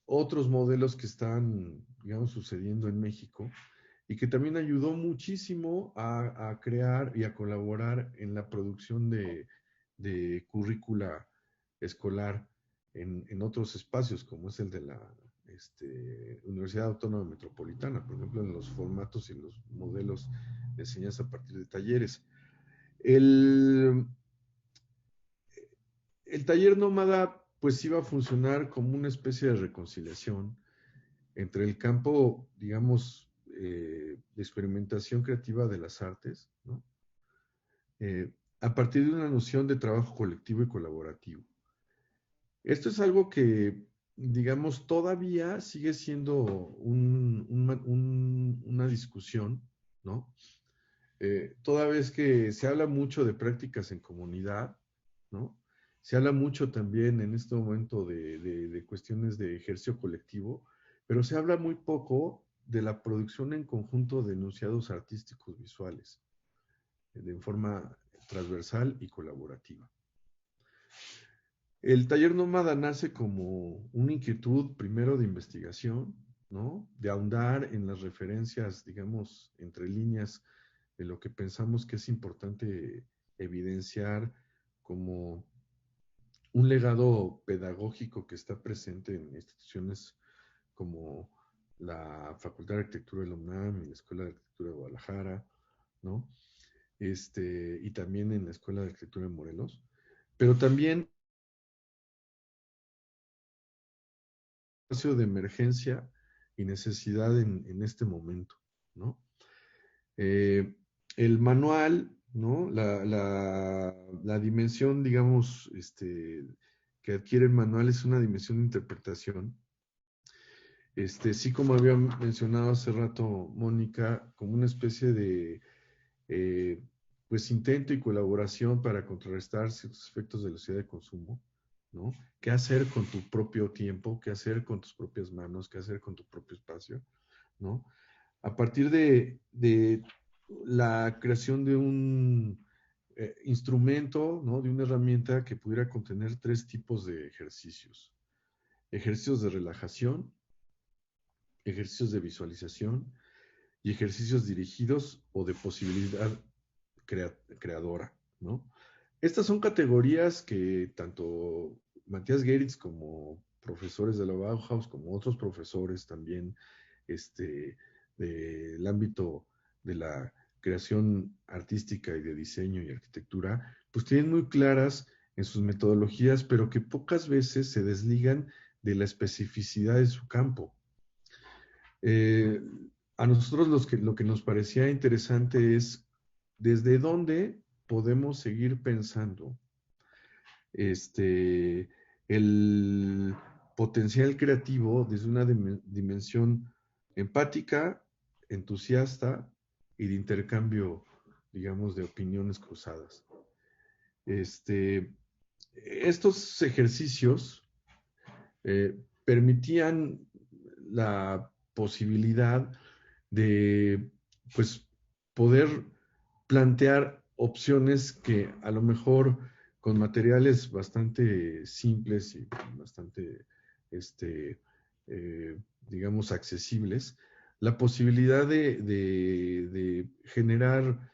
otros modelos que están, digamos, sucediendo en México y que también ayudó muchísimo a crear y a colaborar en la producción de currícula escolar en otros espacios, como es el de la Universidad Autónoma Metropolitana, por ejemplo, en los formatos y los modelos de enseñanza a partir de talleres. El taller nómada pues iba a funcionar como una especie de reconciliación entre el campo, digamos, de experimentación creativa de las artes, ¿no? A partir de una noción de trabajo colectivo y colaborativo. Esto es algo que, digamos, todavía sigue siendo una discusión, ¿no? Toda vez que se habla mucho de prácticas en comunidad, ¿no? Se habla mucho también en este momento de cuestiones de ejercicio colectivo, pero se habla muy poco de la producción en conjunto de enunciados artísticos visuales, de forma transversal y colaborativa. El taller nómada nace como una inquietud primero de investigación, ¿no? De ahondar en las referencias, digamos, entre líneas de lo que pensamos que es importante evidenciar como un legado pedagógico que está presente en instituciones como la Facultad de Arquitectura de la UNAM y la Escuela de Arquitectura de Guadalajara, ¿no? Y también en la Escuela de Arquitectura de Morelos, pero también espacio de emergencia y necesidad en este momento, ¿no? El manual, ¿no? La dimensión, digamos, que adquiere el manual es una dimensión de interpretación. Sí, como había mencionado hace rato Mónica, como una especie de pues intento y colaboración para contrarrestar ciertos efectos de la sociedad de consumo, ¿no? ¿Qué hacer con tu propio tiempo? ¿Qué hacer con tus propias manos? ¿Qué hacer con tu propio espacio? ¿No? A partir de la creación de un instrumento, ¿no? De una herramienta que pudiera contener 3 tipos de ejercicios. Ejercicios de relajación, ejercicios de visualización y ejercicios dirigidos o de posibilidad creadora, ¿no? Estas son categorías que tanto Matías Geritz como profesores de la Bauhaus, como otros profesores también del ámbito de la creación artística y de diseño y arquitectura, pues tienen muy claras en sus metodologías, pero que pocas veces se desligan de la especificidad de su campo. A nosotros lo que nos parecía interesante es desde dónde podemos seguir pensando el potencial creativo desde una dimensión empática, entusiasta y de intercambio, digamos, de opiniones cruzadas. Estos ejercicios permitían la posibilidad de, pues, poder plantear opciones que a lo mejor con materiales bastante simples y bastante, digamos, accesibles, la posibilidad de generar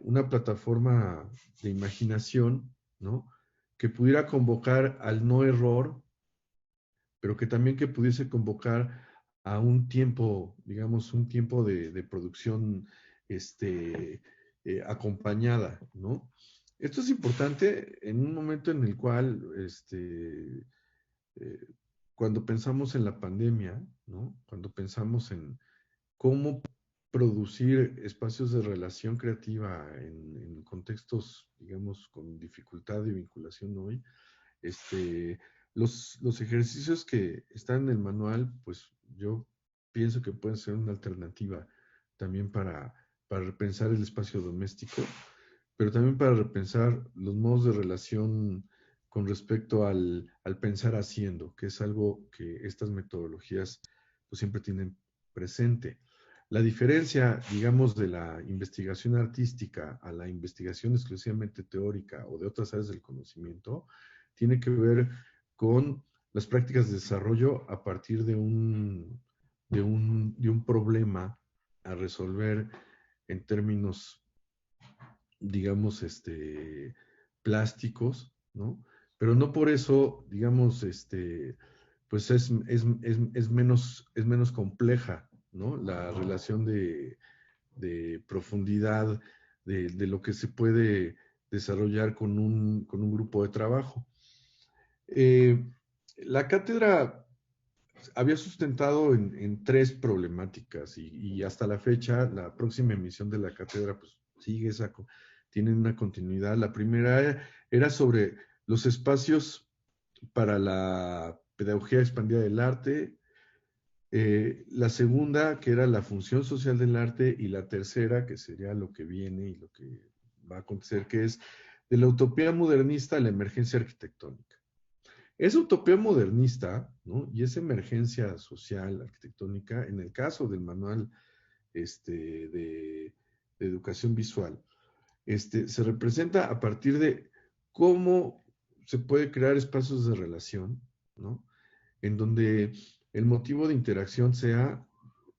una plataforma de imaginación, ¿no? Que pudiera convocar al no error, pero que también que pudiese convocar a un tiempo, digamos, un tiempo de producción acompañada, ¿no? Esto es importante en un momento en el cual, eh, cuando pensamos en la pandemia, ¿no? Cuando pensamos en cómo producir espacios de relación creativa en contextos, digamos, con dificultad de vinculación hoy, los ejercicios que están en el manual, pues yo pienso que pueden ser una alternativa también para repensar el espacio doméstico, pero también para repensar los modos de relación con respecto al pensar haciendo, que es algo que estas metodologías pues siempre tienen presente. La diferencia, digamos, de la investigación artística a la investigación exclusivamente teórica o de otras áreas del conocimiento, tiene que ver con las prácticas de desarrollo a partir de un problema a resolver en términos, digamos, plásticos, ¿no? Pero no por eso, digamos, pues es menos compleja, ¿no? La relación de profundidad de lo que se puede desarrollar con un grupo de trabajo. La cátedra había sustentado en 3 problemáticas y hasta la fecha, la próxima emisión de la cátedra, pues sigue tiene una continuidad. La primera era sobre los espacios para la pedagogía expandida del arte, la segunda, que era la función social del arte, y la tercera, que sería lo que viene y lo que va a acontecer, que es de la utopía modernista a la emergencia arquitectónica. Esa utopía modernista, ¿no? Y esa emergencia social, arquitectónica, en el caso del manual de educación visual, se representa a partir de cómo se puede crear espacios de relación, ¿no? En donde el motivo de interacción sea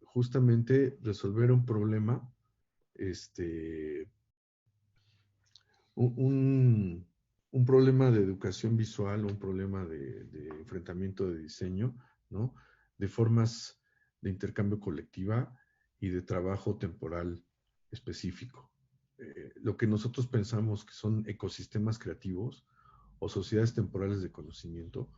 justamente resolver un problema, un, un problema de educación visual, un problema de enfrentamiento de diseño, ¿no? De formas, de intercambio colectiva y de trabajo temporal específico. Lo que nosotros pensamos que son ecosistemas creativos o sociedades temporales de conocimiento,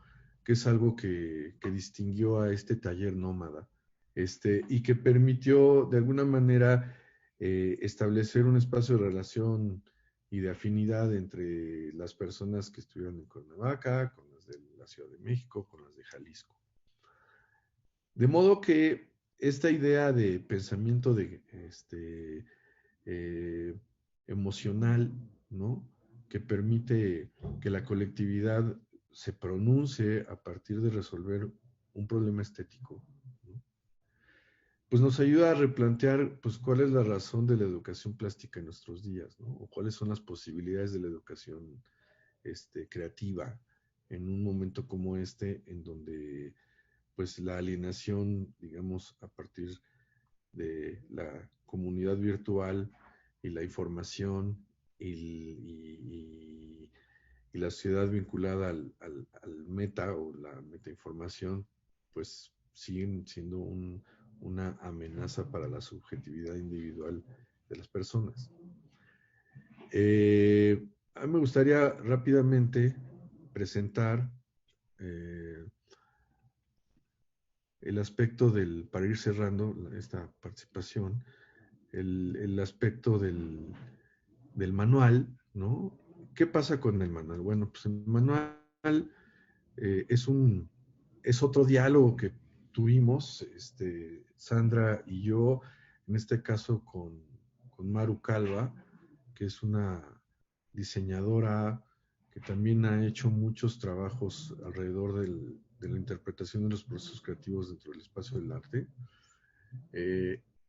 que es algo que distinguió a este taller nómada, y que permitió de alguna manera establecer un espacio de relación y de afinidad entre las personas que estuvieron en Cuernavaca, con las de la Ciudad de México, con las de Jalisco. De modo que esta idea de pensamiento de emocional, ¿no?, que permite que la colectividad se pronuncie a partir de resolver un problema estético, ¿no?, pues nos ayuda a replantear pues cuál es la razón de la educación plástica en nuestros días, ¿no?, o cuáles son las posibilidades de la educación creativa en un momento como en donde pues la alienación, digamos, a partir de la comunidad virtual y la información y la sociedad vinculada al meta o la metainformación, pues siguen siendo una amenaza para la subjetividad individual de las personas. A mí me gustaría rápidamente presentar el aspecto para ir cerrando esta participación, el aspecto del manual, ¿no? ¿Qué pasa con el manual? Bueno, pues el manual es otro diálogo que tuvimos, Sandra y yo, en este caso con Maru Calva, que es una diseñadora que también ha hecho muchos trabajos alrededor de la interpretación de los procesos creativos dentro del espacio del arte.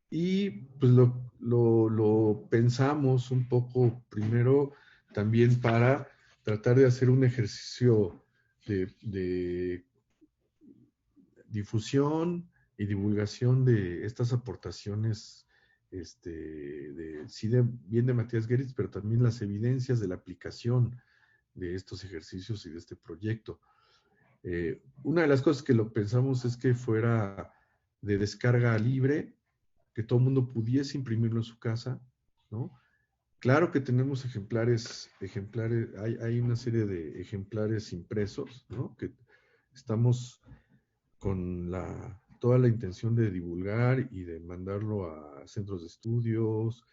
Y pues lo pensamos un poco primero también para tratar de hacer un ejercicio de difusión y divulgación de estas aportaciones, bien de Matías Geritz, pero también las evidencias de la aplicación de estos ejercicios y de este proyecto. Una de las cosas que lo pensamos es que fuera de descarga libre, que todo el mundo pudiese imprimirlo en su casa, ¿no? Claro que tenemos ejemplares, hay una serie de ejemplares impresos, ¿no?, que estamos con toda la intención de divulgar y de mandarlo a centros de estudios,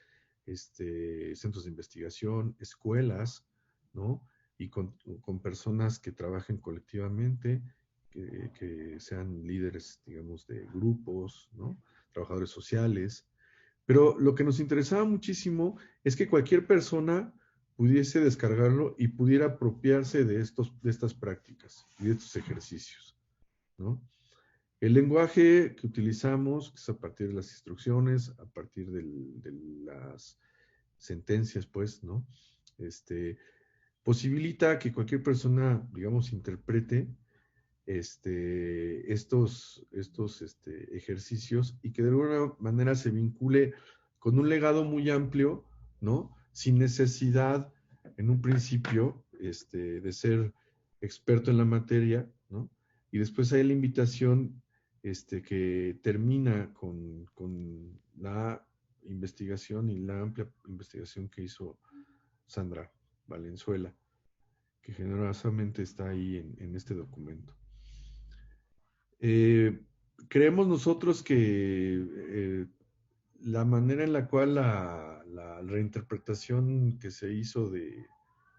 centros de investigación, escuelas, ¿no?, y con personas que trabajen colectivamente, que sean líderes, digamos, de grupos, ¿no?, trabajadores sociales. Pero lo que nos interesaba muchísimo es que cualquier persona pudiese descargarlo y pudiera apropiarse de estas prácticas y de estos ejercicios, ¿no? El lenguaje que utilizamos es a partir de las instrucciones, a partir de las sentencias, pues, ¿no? Posibilita que cualquier persona, digamos, interprete estos ejercicios y que de alguna manera se vincule con un legado muy amplio, ¿no?, sin necesidad en un principio de ser experto en la materia, ¿no?, y después hay la invitación que termina con la investigación y la amplia investigación que hizo Sandra Valenzuela, que generosamente está ahí en este documento. Creemos nosotros que la manera en la cual la reinterpretación que se hizo de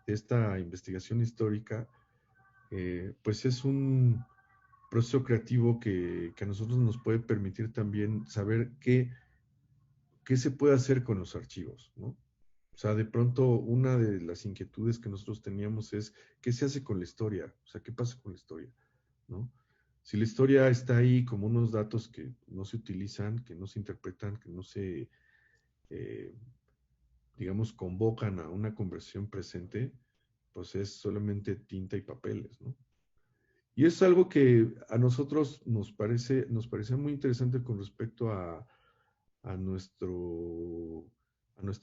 esta investigación histórica, pues es un proceso creativo que a nosotros nos puede permitir también saber qué se puede hacer con los archivos, ¿no? O sea, de pronto una de las inquietudes que nosotros teníamos es qué se hace con la historia, o sea, qué pasa con la historia, ¿no? Si la historia está ahí como unos datos que no se utilizan, que no se interpretan, que no se, digamos, convocan a una conversación presente, pues es solamente tinta y papeles, ¿no? Y es algo que a nosotros nos parece muy interesante con respecto a nuestra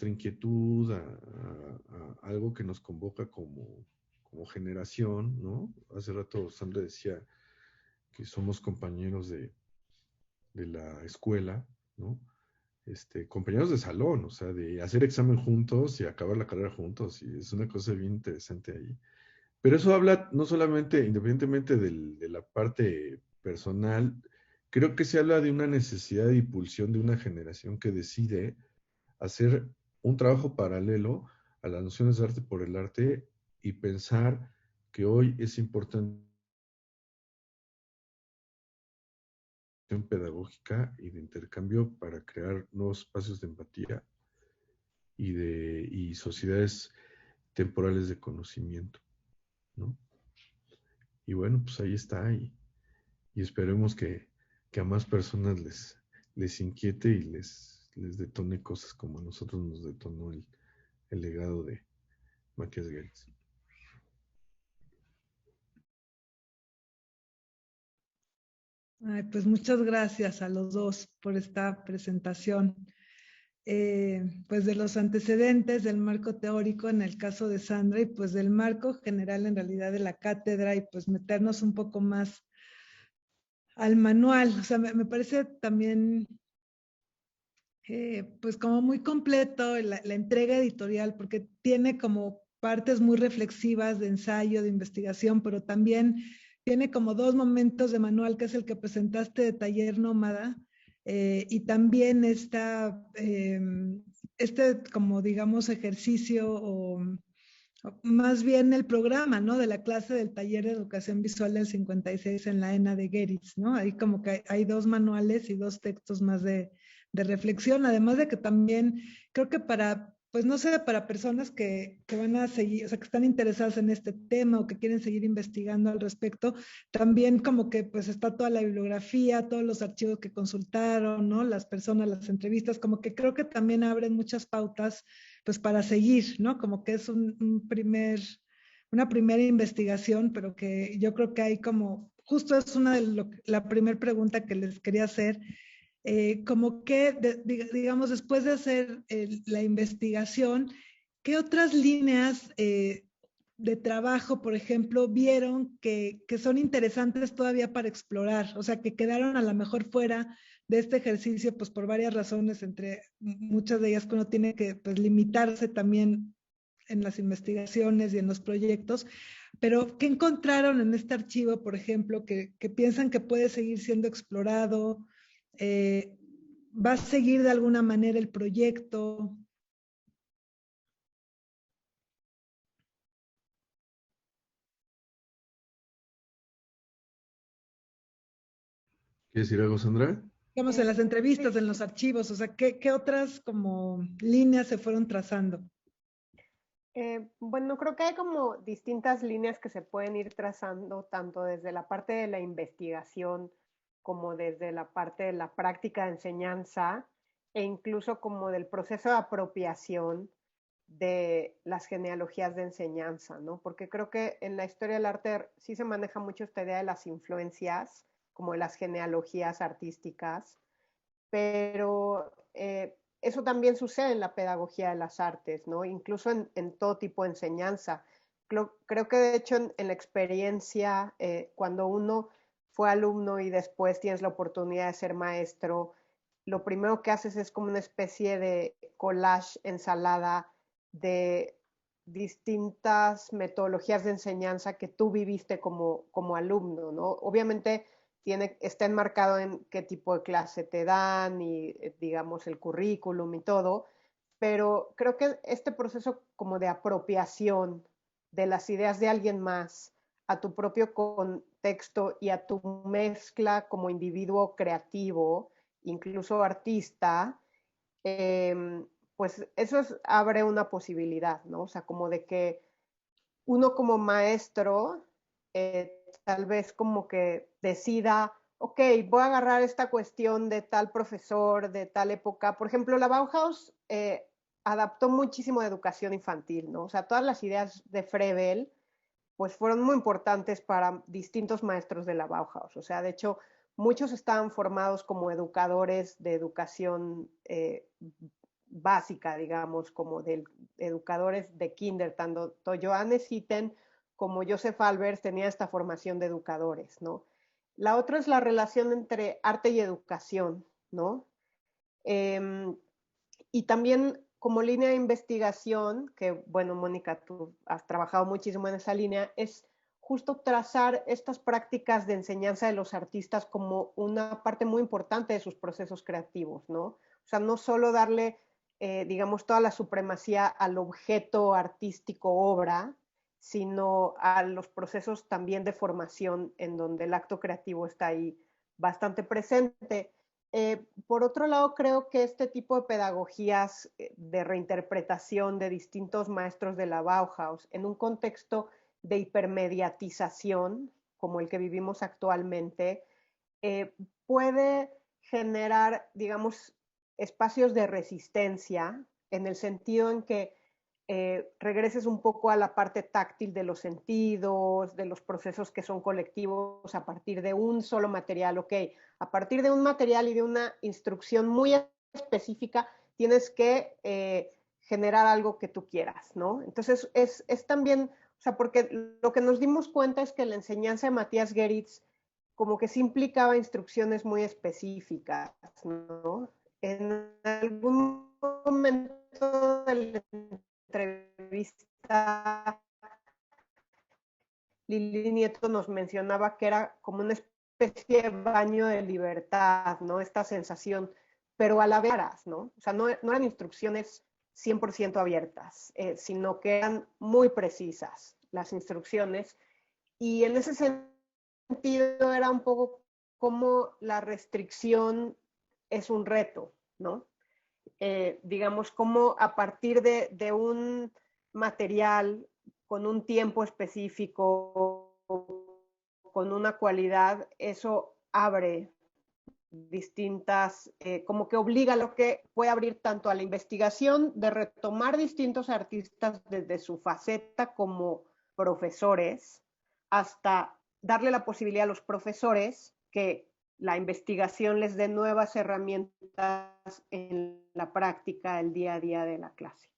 inquietud, a algo que nos convoca como generación, ¿no? Hace rato Sandra decía que somos compañeros de de la escuela, ¿no? Compañeros de salón, o sea, de hacer examen juntos y acabar la carrera juntos, y es una cosa bien interesante ahí. Pero eso habla no solamente, independientemente de la parte personal, creo que se habla de una necesidad de impulsión de una generación que decide hacer un trabajo paralelo a las nociones de arte por el arte y pensar que hoy es importante pedagógica y de intercambio para crear nuevos espacios de empatía y sociedades temporales de conocimiento, ¿no? Y bueno, pues ahí está, y esperemos que a más personas les inquiete y les detone cosas como a nosotros nos detonó el legado de Matías Geritz. Ay, pues muchas gracias a los dos por esta presentación. Pues de los antecedentes del marco teórico en el caso de Sandra y pues del marco general en realidad de la cátedra y pues meternos un poco más al manual. O sea, me parece también pues como muy completo la entrega editorial porque tiene como partes muy reflexivas de ensayo, de investigación, pero también tiene como dos momentos de manual, que es el que presentaste de Taller Nómada, y también este como digamos ejercicio o más bien el programa, ¿no? De la clase del taller de educación visual del 56 en la ENA de Geritz, ¿no? Ahí como que hay dos manuales y dos textos más de reflexión, además de que también creo que para, pues no sé, para personas que van a seguir, o sea, que están interesadas en este tema o que quieren seguir investigando al respecto, también como que pues está toda la bibliografía, todos los archivos que consultaron, ¿no? Las personas, las entrevistas, como que creo que también abren muchas pautas pues para seguir, ¿no? Como que es una primera investigación, pero que yo creo que hay como, justo es la primera pregunta que les quería hacer, como que, digamos, después de hacer la investigación, ¿qué otras líneas de trabajo, por ejemplo, vieron que son interesantes todavía para explorar? O sea, que quedaron a lo mejor fuera de este ejercicio, pues por varias razones, entre muchas de ellas que uno tiene que pues, limitarse también en las investigaciones y en los proyectos, pero ¿qué encontraron en este archivo, por ejemplo, que piensan que puede seguir siendo explorado? Eh, ¿Va a seguir de alguna manera el proyecto? ¿Quieres decir algo, Sandra? Digamos, en las entrevistas, en los archivos, o sea, ¿qué otras como líneas se fueron trazando? Bueno, creo que hay como distintas líneas que se pueden ir trazando, tanto desde la parte de la investigación como desde la parte de la práctica de enseñanza e incluso como del proceso de apropiación de las genealogías de enseñanza, ¿no? Porque creo que en la historia del arte sí se maneja mucho esta idea de las influencias, como de las genealogías artísticas, pero eso también sucede en la pedagogía de las artes, ¿no? Incluso en todo tipo de enseñanza. Creo que de hecho en la experiencia, cuando uno fue alumno y después tienes la oportunidad de ser maestro, lo primero que haces es como una especie de collage, ensalada de distintas metodologías de enseñanza que tú viviste como alumno, ¿no? Obviamente está enmarcado en qué tipo de clase te dan y digamos el currículum y todo, pero creo que este proceso como de apropiación de las ideas de alguien más a tu propio contexto y a tu mezcla como individuo creativo, incluso artista, pues abre una posibilidad, ¿no? O sea, como de que uno como maestro tal vez como que decida, ok, voy a agarrar esta cuestión de tal profesor, de tal época. Por ejemplo, la Bauhaus adaptó muchísimo de educación infantil, ¿no? O sea, todas las ideas de Frebel, pues fueron muy importantes para distintos maestros de la Bauhaus. O sea, de hecho, muchos estaban formados como educadores de educación básica, digamos, como de educadores de kinder, tanto Johannes Itten como Joseph Albers tenían esta formación de educadores, ¿no? La otra es la relación entre arte y educación, ¿no? Eh, y también como línea de investigación, que bueno, Mónica, tú has trabajado muchísimo en esa línea, es justo trazar estas prácticas de enseñanza de los artistas como una parte muy importante de sus procesos creativos, ¿no? O sea, no solo darle, digamos, toda la supremacía al objeto artístico obra, sino a los procesos también de formación en donde el acto creativo está ahí bastante presente. Por otro lado, creo que este tipo de pedagogías de reinterpretación de distintos maestros de la Bauhaus en un contexto de hipermediatización como el que vivimos actualmente, puede generar, digamos, espacios de resistencia en el sentido en que regreses un poco a la parte táctil de los sentidos, de los procesos que son colectivos a partir de un solo material. Ok, a partir de un material y de una instrucción muy específica, tienes que generar algo que tú quieras, ¿no? Entonces, es también, o sea, porque lo que nos dimos cuenta es que la enseñanza de Matías Geritz como que sí implicaba instrucciones muy específicas, ¿no? En algún momento del entrevista, Lili Nieto nos mencionaba que era como una especie de baño de libertad, ¿no? Esta sensación, pero a la vez, ¿no? O sea, no eran instrucciones 100% abiertas, sino que eran muy precisas las instrucciones. Y en ese sentido era un poco como la restricción es un reto, ¿no? Digamos, como a partir de un material con un tiempo específico, con una cualidad, eso abre distintas, como que obliga a lo que puede abrir tanto a la investigación de retomar distintos artistas desde su faceta como profesores, hasta darle la posibilidad a los profesores que la investigación les dé nuevas herramientas en la práctica, el día a día de la clase.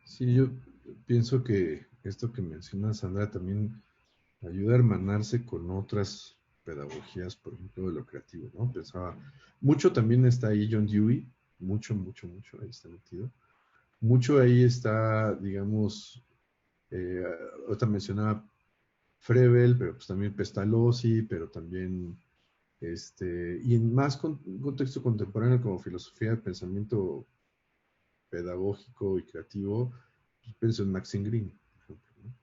Sí, yo pienso que esto que menciona Sandra también ayuda a hermanarse con otras pedagogías, por ejemplo, de lo creativo, ¿no? Pensaba, mucho también está ahí John Dewey, mucho, ahí está metido. Mucho ahí está, digamos, ahorita mencionaba Frebel, pero pues también Pestalozzi, pero también, y en más contexto contemporáneo como filosofía de pensamiento pedagógico y creativo, pues pienso en Maxine Greene, por ejemplo, ¿no?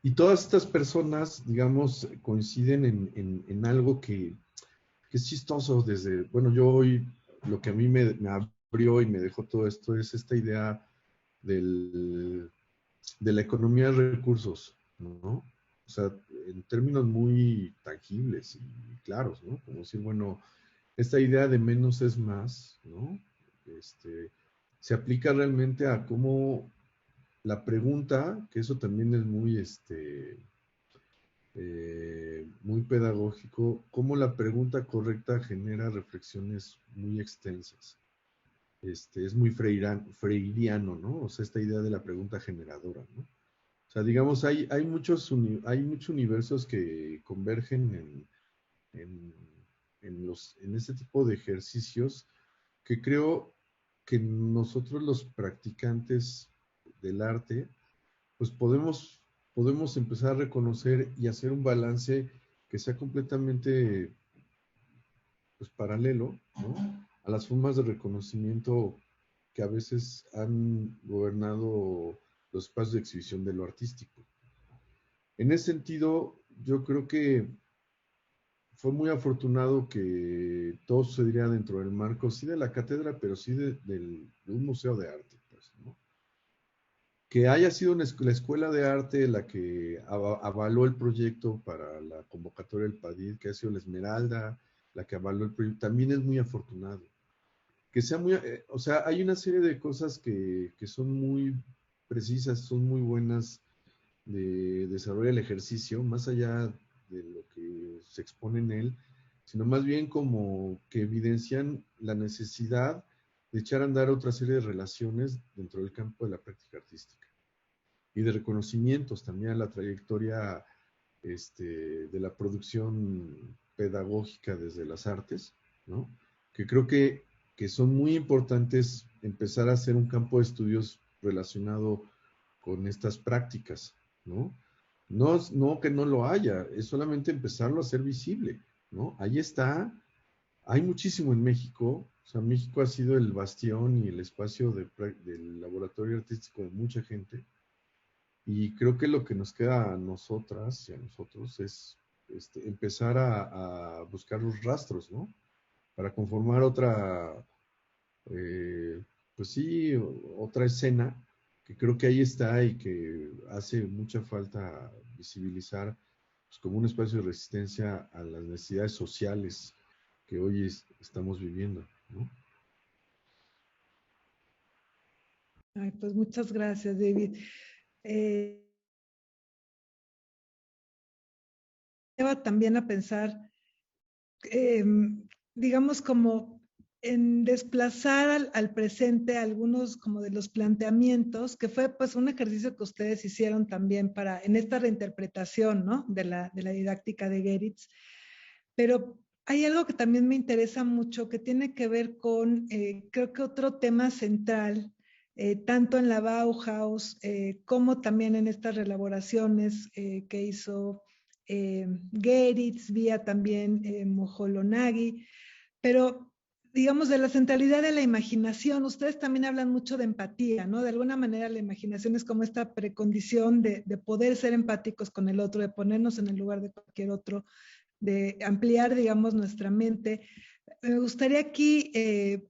Y todas estas personas, digamos, coinciden en algo que es chistoso desde, bueno, yo hoy, lo que a mí me abrió y me dejó todo esto es esta idea de la economía de recursos, ¿no? O sea, en términos muy tangibles y claros, ¿no? Como decir, bueno, esta idea de menos es más, ¿no? Se aplica realmente a cómo la pregunta, que eso también es muy, muy pedagógico, cómo la pregunta correcta genera reflexiones muy extensas. Es muy freiriano, ¿no? O sea, esta idea de la pregunta generadora, ¿no? O sea, digamos, hay muchos universos que convergen en, en este tipo de ejercicios que creo que nosotros los practicantes del arte, pues podemos empezar a reconocer y hacer un balance que sea completamente pues, paralelo, ¿no? A las formas de reconocimiento que a veces han gobernado los espacios de exhibición de lo artístico. En ese sentido, yo creo que fue muy afortunado que todo sucediera dentro del marco, sí de la cátedra, pero sí de un museo de arte, pues, ¿no? Que haya sido la escuela de arte la que avaló el proyecto para la convocatoria del PADID, que ha sido la Esmeralda, la que avaló el proyecto, también es muy afortunado. Que sea muy, o sea, hay una serie de cosas que son muy precisas, son muy buenas de desarrollar el ejercicio, más allá de lo que se expone en él, sino más bien como que evidencian la necesidad de echar a andar otra serie de relaciones dentro del campo de la práctica artística. y de reconocimientos también a la trayectoria de la producción pedagógica desde las artes, ¿no? Que creo que son muy importantes empezar a hacer un campo de estudios relacionado con estas prácticas, ¿no? No que no lo haya, es solamente empezarlo a hacer visible, ¿no? Ahí está, hay muchísimo en México, o sea, México ha sido el bastión y el espacio del laboratorio artístico de mucha gente, y creo que lo que nos queda a nosotras y a nosotros es empezar a buscar los rastros, ¿no? Para conformar otra, pues sí, otra escena que creo que ahí está y que hace mucha falta visibilizar, pues, como un espacio de resistencia a las necesidades sociales que hoy estamos viviendo, ¿no? Ay, pues muchas gracias, David. Lleva también a pensar, eh, digamos, como en desplazar al presente algunos como de los planteamientos, que fue pues un ejercicio que ustedes hicieron también en esta reinterpretación, ¿no? De la didáctica de Geritz. Pero hay algo que también me interesa mucho, que tiene que ver con, creo que otro tema central, tanto en la Bauhaus como también en estas reelaboraciones que hizo Geritz, vía también Moholonagi, pero digamos de la centralidad de la imaginación. Ustedes también hablan mucho de empatía, ¿no? De alguna manera la imaginación es como esta precondición de poder ser empáticos con el otro, de ponernos en el lugar de cualquier otro, de ampliar, digamos, nuestra mente. Me gustaría aquí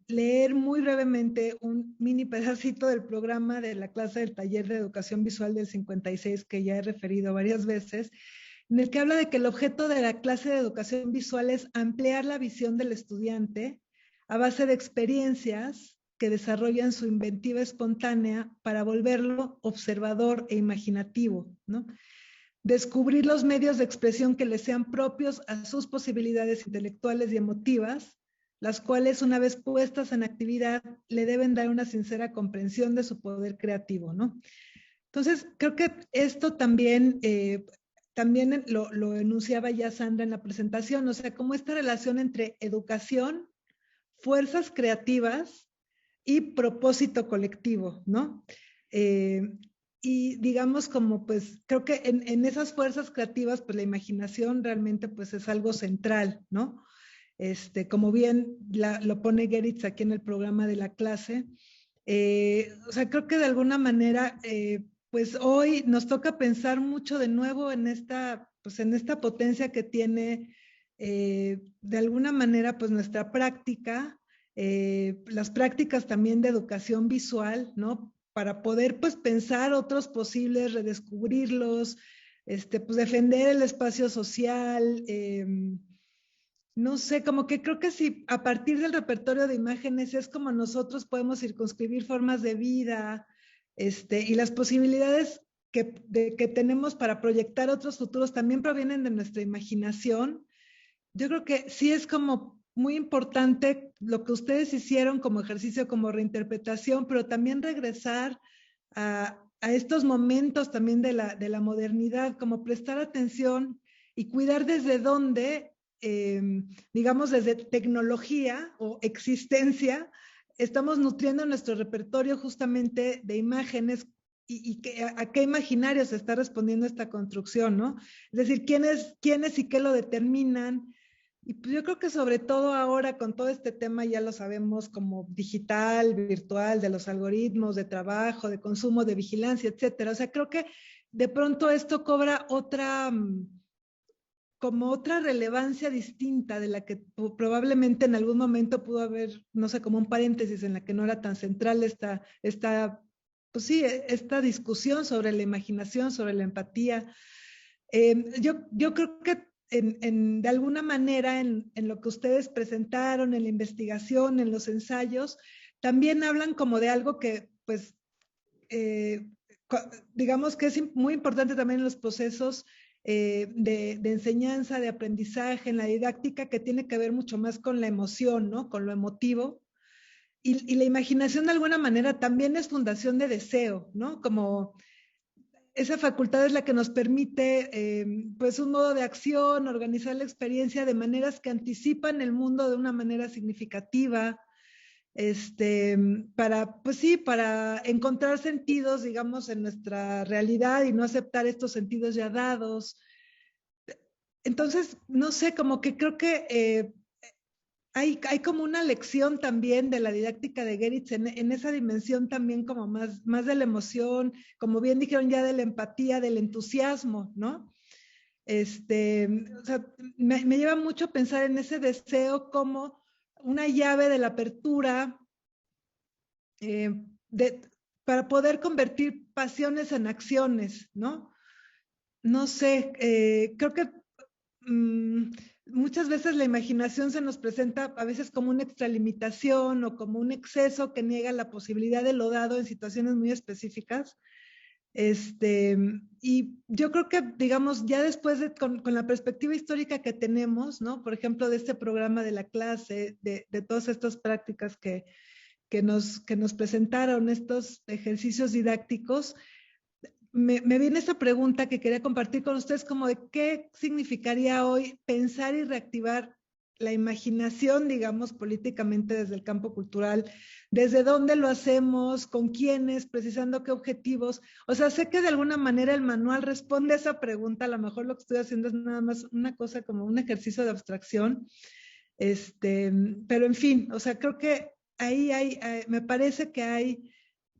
leer muy brevemente un mini pedacito del programa de la clase del taller de educación visual del 56, que ya he referido varias veces, en el que habla de que el objeto de la clase de educación visual es ampliar la visión del estudiante a base de experiencias que desarrollan su inventiva espontánea para volverlo observador e imaginativo, ¿no? Descubrir los medios de expresión que le sean propios a sus posibilidades intelectuales y emotivas, las cuales una vez puestas en actividad le deben dar una sincera comprensión de su poder creativo, ¿no? Entonces, creo que esto también, también lo enunciaba ya Sandra en la presentación, o sea, como esta relación entre educación, fuerzas creativas y propósito colectivo, ¿no? Y digamos como pues creo que en esas fuerzas creativas pues la imaginación realmente pues es algo central, ¿no? Como bien lo pone Geritz aquí en el programa de la clase. O sea, creo que de alguna manera pues hoy nos toca pensar mucho de nuevo en pues en esta potencia que tiene de alguna manera pues nuestra práctica, las prácticas también de educación visual, ¿no? Para poder pues pensar otros posibles, redescubrirlos, pues defender el espacio social, no sé, como que creo que si a partir del repertorio de imágenes es como nosotros podemos circunscribir formas de vida, y las posibilidades que tenemos para proyectar otros futuros también provienen de nuestra imaginación. Yo creo que sí es como muy importante lo que ustedes hicieron como ejercicio, como reinterpretación, pero también regresar a estos momentos también de la modernidad, como prestar atención y cuidar desde dónde, digamos, desde tecnología o existencia, estamos nutriendo nuestro repertorio justamente de imágenes y a qué imaginario se está respondiendo esta construcción, ¿no? Es decir, quiénes y qué lo determinan. Y pues yo creo que sobre todo ahora con todo este tema ya lo sabemos como digital, virtual, de los algoritmos, de trabajo, de consumo, de vigilancia, etcétera. O sea, creo que de pronto esto cobra como otra relevancia distinta de la que probablemente en algún momento pudo haber, no sé, como un paréntesis en la que no era tan central pues sí, esta discusión sobre la imaginación, sobre la empatía. Yo creo que de alguna manera en lo que ustedes presentaron, en la investigación, en los ensayos, también hablan como de algo que, pues, digamos que es muy importante también en los procesos de enseñanza, de aprendizaje, en la didáctica, que tiene que ver mucho más con la emoción, ¿no? Con lo emotivo. Y la imaginación de alguna manera también es fundación de deseo, ¿no? Como esa facultad es la que nos permite, pues, un modo de acción, organizar la experiencia de maneras que anticipan el mundo de una manera significativa, para, pues sí, para encontrar sentidos, digamos, en nuestra realidad y no aceptar estos sentidos ya dados. Entonces, no sé, como que creo que hay como una lección también de la didáctica de Geritz en esa dimensión también como más de la emoción, como bien dijeron ya de la empatía, del entusiasmo, ¿no? O sea, me lleva mucho a pensar en ese deseo como una llave de la apertura eh, de, para poder convertir pasiones en acciones, ¿no? No sé, creo que muchas veces la imaginación se nos presenta a veces como una extralimitación o como un exceso que niega la posibilidad de lo dado en situaciones muy específicas. Y yo creo que, digamos, ya después con la perspectiva histórica que tenemos, ¿no? Por ejemplo, de este programa de la clase, de todas estas prácticas que nos presentaron, estos ejercicios didácticos, me viene esta pregunta que quería compartir con ustedes, como de qué significaría hoy pensar y reactivar la imaginación, digamos, políticamente desde el campo cultural, desde dónde lo hacemos, con quiénes, precisando qué objetivos. O sea, sé que de alguna manera el manual responde a esa pregunta, a lo mejor lo que estoy haciendo es nada más una cosa como un ejercicio de abstracción, pero en fin, o sea, creo que ahí me parece que hay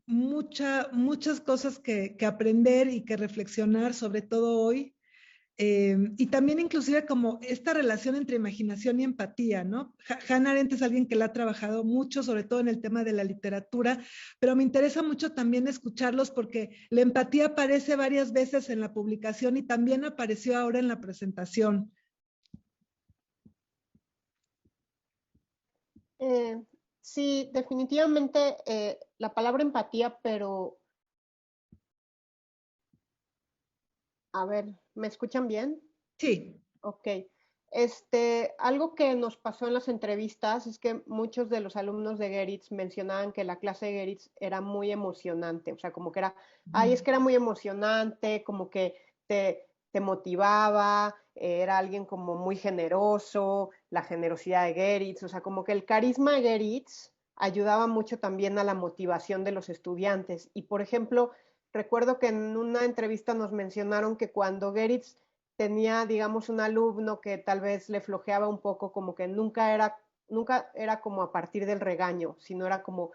muchas cosas que aprender y que reflexionar, sobre todo hoy. Y también inclusive como esta relación entre imaginación y empatía, ¿no? Hannah Arendt es alguien que la ha trabajado mucho, sobre todo en el tema de la literatura, pero me interesa mucho también escucharlos porque la empatía aparece varias veces en la publicación y también apareció ahora en la presentación. Sí, definitivamente la palabra empatía, pero a ver, ¿me escuchan bien? Sí. Ok. Algo que nos pasó en las entrevistas es que muchos de los alumnos de Geritz mencionaban que la clase de Geritz era muy emocionante, o sea, como que era, ay, es que era muy emocionante, como que te motivaba, era alguien como muy generoso, la generosidad de Geritz, o sea, como que el carisma de Geritz ayudaba mucho también a la motivación de los estudiantes. Y, por ejemplo, recuerdo que en una entrevista nos mencionaron que cuando Geritz tenía, digamos, un alumno que tal vez le flojeaba un poco, como que nunca era como a partir del regaño, sino era como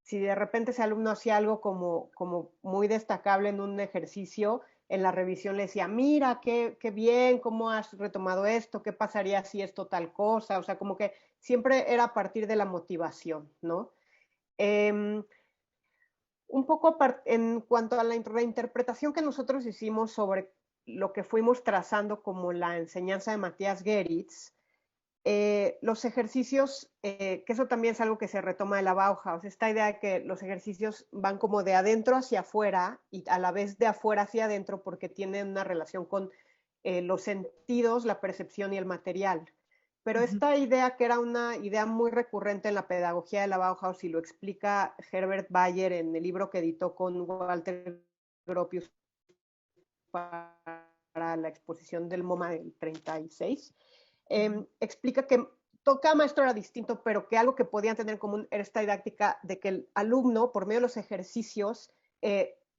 si de repente ese alumno hacía algo como muy destacable en un ejercicio, en la revisión le decía, mira, qué bien, cómo has retomado esto, qué pasaría si esto tal cosa, o sea, como que siempre era a partir de la motivación, ¿no? Eh, un poco en cuanto a la reinterpretación que nosotros hicimos sobre lo que fuimos trazando como la enseñanza de Matías Geritz, los ejercicios, que eso también es algo que se retoma de la Bauhaus, esta idea de que los ejercicios van como de adentro hacia afuera y a la vez de afuera hacia adentro porque tienen una relación con los sentidos, la percepción y el material. Pero esta idea, que era una idea muy recurrente en la pedagogía de la Bauhaus, y lo explica Herbert Bayer en el libro que editó con Walter Gropius para la exposición del MoMA del 36, explica que cada maestro era distinto, pero que algo que podían tener en común era esta didáctica de que el alumno, por medio de los ejercicios,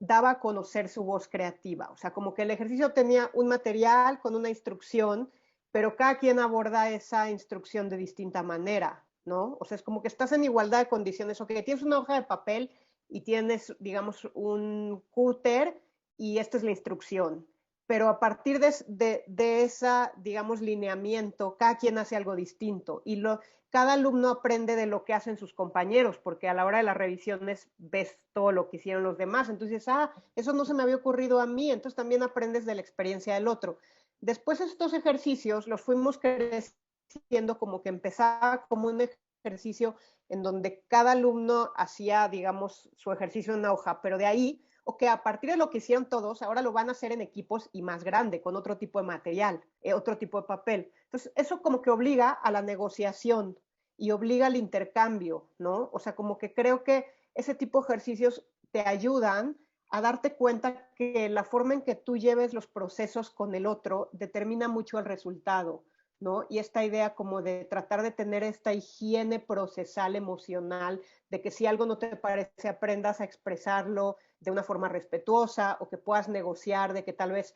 daba a conocer su voz creativa. O sea, como que el ejercicio tenía un material con una instrucción, pero cada quien aborda esa instrucción de distinta manera, ¿no? O sea, es como que estás en igualdad de condiciones, o que tienes una hoja de papel y tienes, digamos, un cúter y esta es la instrucción. Pero a partir de esa, digamos, lineamiento, cada quien hace algo distinto y cada alumno aprende de lo que hacen sus compañeros, porque a la hora de las revisiones ves todo lo que hicieron los demás, entonces, eso no se me había ocurrido a mí, entonces también aprendes de la experiencia del otro. Después estos ejercicios los fuimos creciendo, como que empezaba como un ejercicio en donde cada alumno hacía, digamos, su ejercicio en una hoja, pero de ahí, o que a partir de lo que hicieron todos, ahora lo van a hacer en equipos y más grande, con otro tipo de material, otro tipo de papel. Entonces, eso como que obliga a la negociación y obliga al intercambio, ¿no? O sea, como que creo que ese tipo de ejercicios te ayudan a darte cuenta que la forma en que tú lleves los procesos con el otro determina mucho el resultado, ¿no? Y esta idea como de tratar de tener esta higiene procesal emocional, de que si algo no te parece, aprendas a expresarlo de una forma respetuosa o que puedas negociar, de que tal vez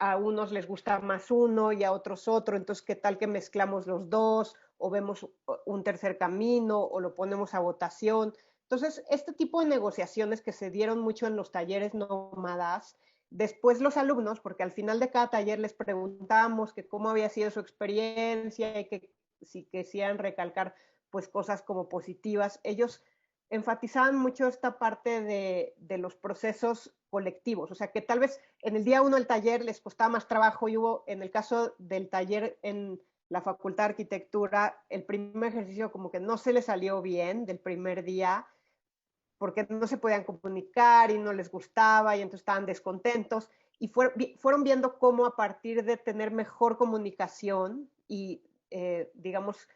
a unos les gusta más uno y a otros otro, entonces qué tal que mezclamos los dos o vemos un tercer camino o lo ponemos a votación. Entonces, este tipo de negociaciones que se dieron mucho en los talleres nómadas, después los alumnos, porque al final de cada taller les preguntábamos que cómo había sido su experiencia y que si quisieran recalcar pues cosas como positivas, ellos enfatizaban mucho esta parte de los procesos colectivos, o sea que tal vez en el día uno del taller les costaba más trabajo y hubo, en el caso del taller en la Facultad de Arquitectura, el primer ejercicio como que no se les salió bien del primer día, porque no se podían comunicar y no les gustaba y entonces estaban descontentos y fueron viendo cómo a partir de tener mejor comunicación y digamos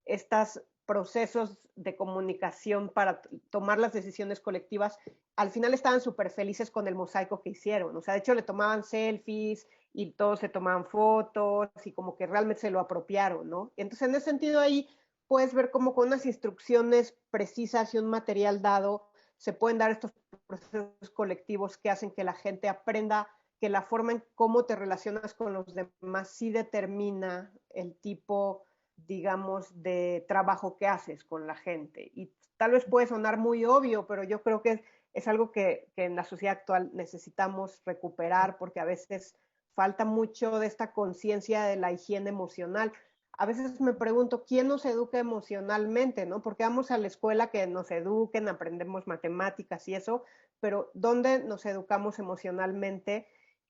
estos procesos de comunicación para tomar las decisiones colectivas, al final estaban súper felices con el mosaico que hicieron. O sea, de hecho le tomaban selfies y todos se tomaban fotos y como que realmente se lo apropiaron, ¿no? Entonces, en ese sentido ahí puedes ver cómo con unas instrucciones precisas y un material dado se pueden dar estos procesos colectivos que hacen que la gente aprenda que la forma en cómo te relacionas con los demás sí determina el tipo, digamos, de trabajo que haces con la gente. Y tal vez puede sonar muy obvio, pero yo creo que es algo que en la sociedad actual necesitamos recuperar porque a veces falta mucho de esta conciencia de la higiene emocional. A veces me pregunto, ¿quién nos educa emocionalmente, no? Porque vamos a la escuela que nos eduquen, aprendemos matemáticas y eso, pero ¿dónde nos educamos emocionalmente?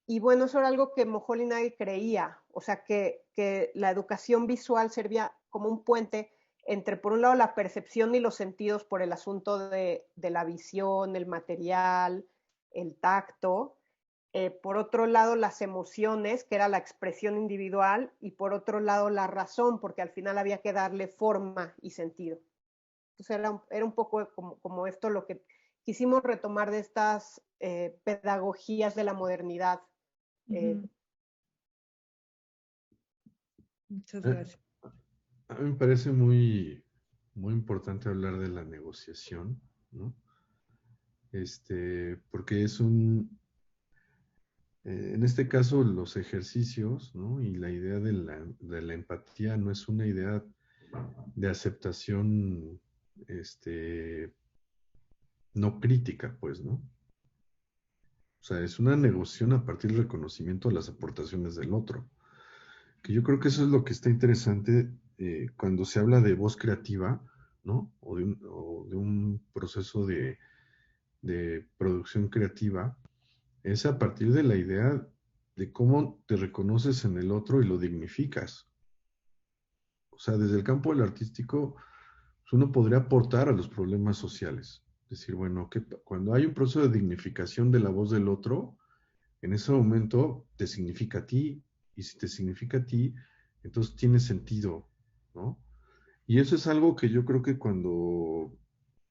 Y bueno, eso era algo que Moholy Nagy creía, o sea, que la educación visual servía como un puente entre, por un lado, la percepción y los sentidos por el asunto de la visión, el material, el tacto, por otro lado las emociones, que era la expresión individual, y por otro lado la razón, porque al final había que darle forma y sentido. Entonces era un poco como esto lo que quisimos retomar de estas pedagogías de la modernidad. Muchas Eh, gracias. A mí me parece muy, muy importante hablar de la negociación, ¿no? Porque es en este caso los ejercicios, ¿no? Y la idea de la empatía no es una idea de aceptación, no crítica, pues, ¿no? O sea, es una negociación a partir del reconocimiento de las aportaciones del otro. Que yo creo que eso es lo que está interesante cuando se habla de voz creativa, ¿no? O de un proceso de producción creativa, es a partir de la idea de cómo te reconoces en el otro y lo dignificas. O sea, desde el campo del artístico, pues uno podría aportar a los problemas sociales. Decir, bueno, que cuando hay un proceso de dignificación de la voz del otro, en ese momento te significa a ti, y si te significa a ti, entonces tiene sentido, ¿no? Y eso es algo que yo creo que cuando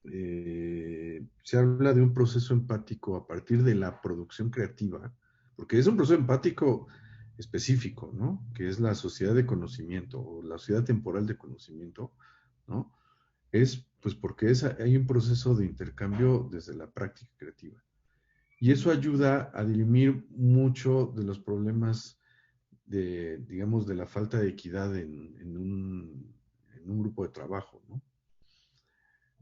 se habla de un proceso empático a partir de la producción creativa, porque es un proceso empático específico, ¿no? Que es la sociedad de conocimiento o la sociedad temporal de conocimiento, ¿no? Es pues porque hay un proceso de intercambio desde la práctica creativa. Y eso ayuda a dirimir mucho de los problemas digamos, de la falta de equidad en un grupo de trabajo, ¿no?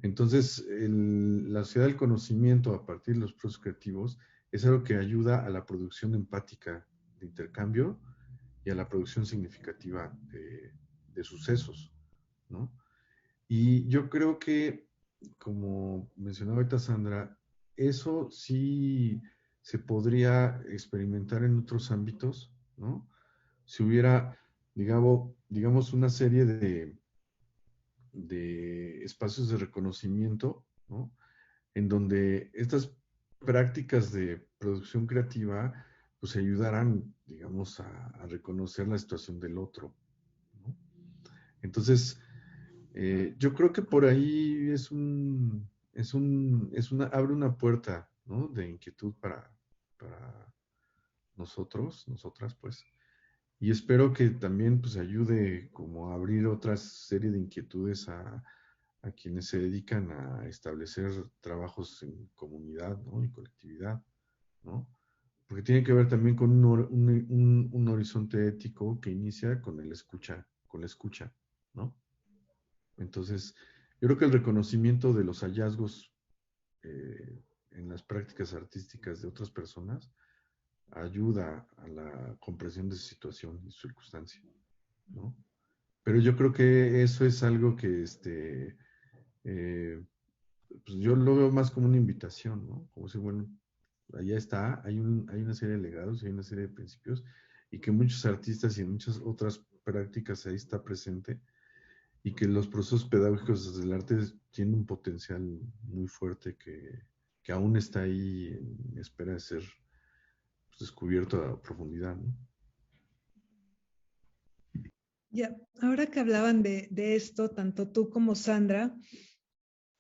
Entonces, la sociedad del conocimiento a partir de los procesos creativos es algo que ayuda a la producción empática de intercambio y a la producción significativa de sucesos, ¿no? Y yo creo que, como mencionaba ahorita Sandra, eso sí se podría experimentar en otros ámbitos, ¿no? Si hubiera, digamos una serie de espacios de reconocimiento, ¿no? En donde estas prácticas de producción creativa pues ayudaran, digamos, a reconocer la situación del otro, ¿no? Entonces, yo creo que por ahí abre una puerta, ¿no? De inquietud para nosotros, nosotras, pues. Y espero que también pues ayude como a abrir otra serie de inquietudes a quienes se dedican a establecer trabajos en comunidad, ¿no? Y colectividad, ¿no? Porque tiene que ver también con un horizonte ético que inicia con la escucha, ¿no? Entonces, yo creo que el reconocimiento de los hallazgos en las prácticas artísticas de otras personas ayuda a la comprensión de su situación y su circunstancia, ¿no? Pero yo creo que eso es algo que pues yo lo veo más como una invitación, ¿no? Como si, bueno, allá está, hay una serie de legados, hay una serie de principios, y que muchos artistas y en muchas otras prácticas ahí está presente, y que los procesos pedagógicos del arte tienen un potencial muy fuerte que aún está ahí en espera de ser pues, descubierto a profundidad, ¿no? Ya, ahora que hablaban de esto, tanto tú como Sandra,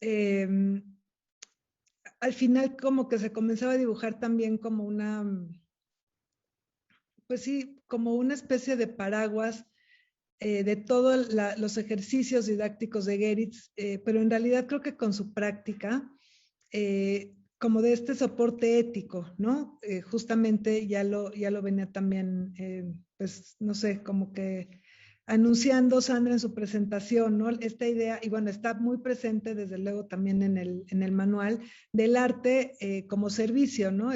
eh, al final como que se comenzaba a dibujar también como una, pues sí, como una especie de paraguas de todos los ejercicios didácticos de Geritz, pero en realidad creo que con su práctica, como de este soporte ético, ¿no? Justamente ya lo venía también, pues no sé, como que anunciando Sandra en su presentación, ¿no? Esta idea, y bueno, está muy presente desde luego también en el manual del arte como servicio, ¿no?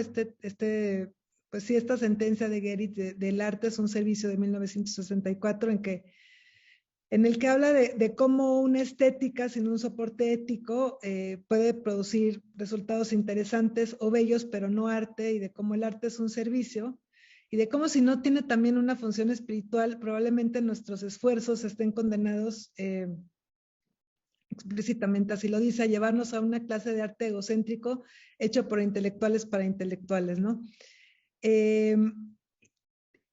Pues sí, esta sentencia de Geritz del arte es un servicio de 1964 en el que habla de cómo una estética sin un soporte ético puede producir resultados interesantes o bellos, pero no arte, y de cómo el arte es un servicio, y de cómo si no tiene también una función espiritual, probablemente nuestros esfuerzos estén condenados explícitamente, así lo dice, a llevarnos a una clase de arte egocéntrico hecho por intelectuales para intelectuales, ¿no? Eh,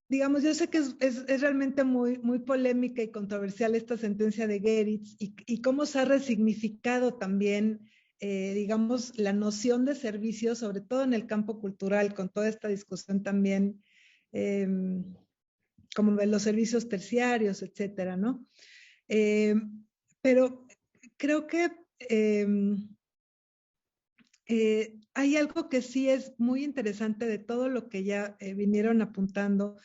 digamos, yo sé que es realmente muy polémica y controversial esta sentencia de Geritz y cómo se ha resignificado también, digamos, la noción de servicio, sobre todo en el campo cultural, con toda esta discusión también, eh, como de los servicios terciarios, etcétera, ¿no? Eh, pero creo que eh, hay algo que sí es muy interesante de todo lo que ya vinieron apuntando,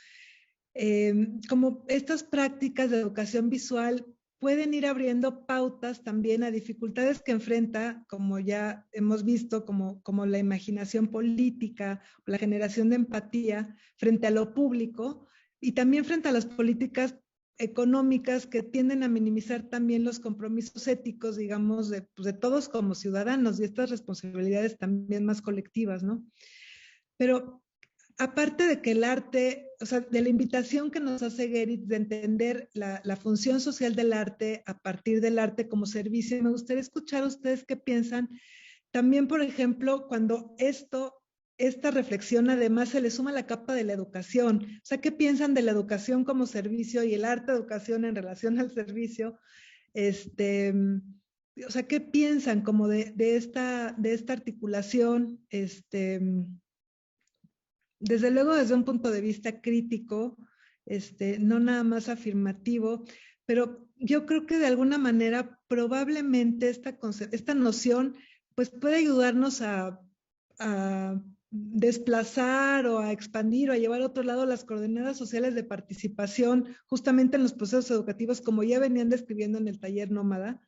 como estas prácticas de educación visual pueden ir abriendo pautas también a dificultades que enfrenta, como ya hemos visto, como la imaginación política, la generación de empatía frente a lo público y también frente a las políticas económicas que tienden a minimizar también los compromisos éticos, digamos, pues de todos como ciudadanos y estas responsabilidades también más colectivas, ¿no? Pero aparte de que el arte, o sea, de la invitación que nos hace Geritz de entender la función social del arte a partir del arte como servicio, me gustaría escuchar a ustedes qué piensan. También, por ejemplo, cuando esta reflexión además se le suma la capa de la educación, o sea, ¿qué piensan de la educación como servicio y el arte de educación en relación al servicio? Este, o sea, ¿qué piensan como de esta articulación? Desde luego desde un punto de vista crítico, no nada más afirmativo, pero yo creo que de alguna manera probablemente esta noción pues puede ayudarnos a desplazar o a expandir o a llevar a otro lado las coordenadas sociales de participación justamente en los procesos educativos como ya venían describiendo en el taller Nómada,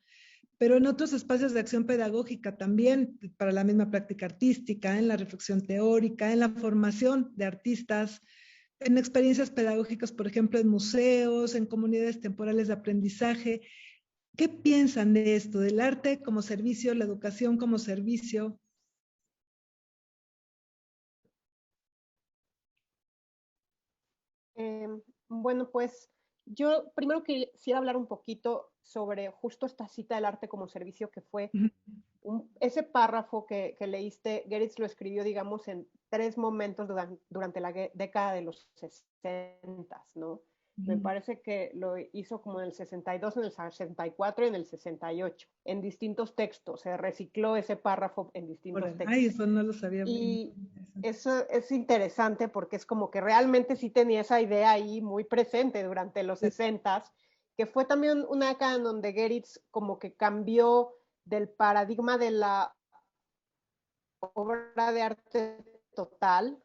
pero en otros espacios de acción pedagógica también, para la misma práctica artística, en la reflexión teórica, en la formación de artistas, en experiencias pedagógicas, por ejemplo, en museos, en comunidades temporales de aprendizaje. ¿Qué piensan de esto, del arte como servicio, la educación como servicio? Bueno, pues yo primero quisiera hablar un poquito sobre justo esta cita del arte como servicio que fue ese párrafo que leíste. Geritz lo escribió, digamos, en 3 momentos durante la década de los 60, ¿no? Me parece que lo hizo como en el 62, en el 64 y en el 68, en distintos textos. Se recicló ese párrafo en distintos textos. Ay, eso no lo sabía. Y eso es interesante porque es como que realmente sí tenía esa idea ahí muy presente durante los 60s, que fue también una década en donde Geritz como que cambió del paradigma de la obra de arte total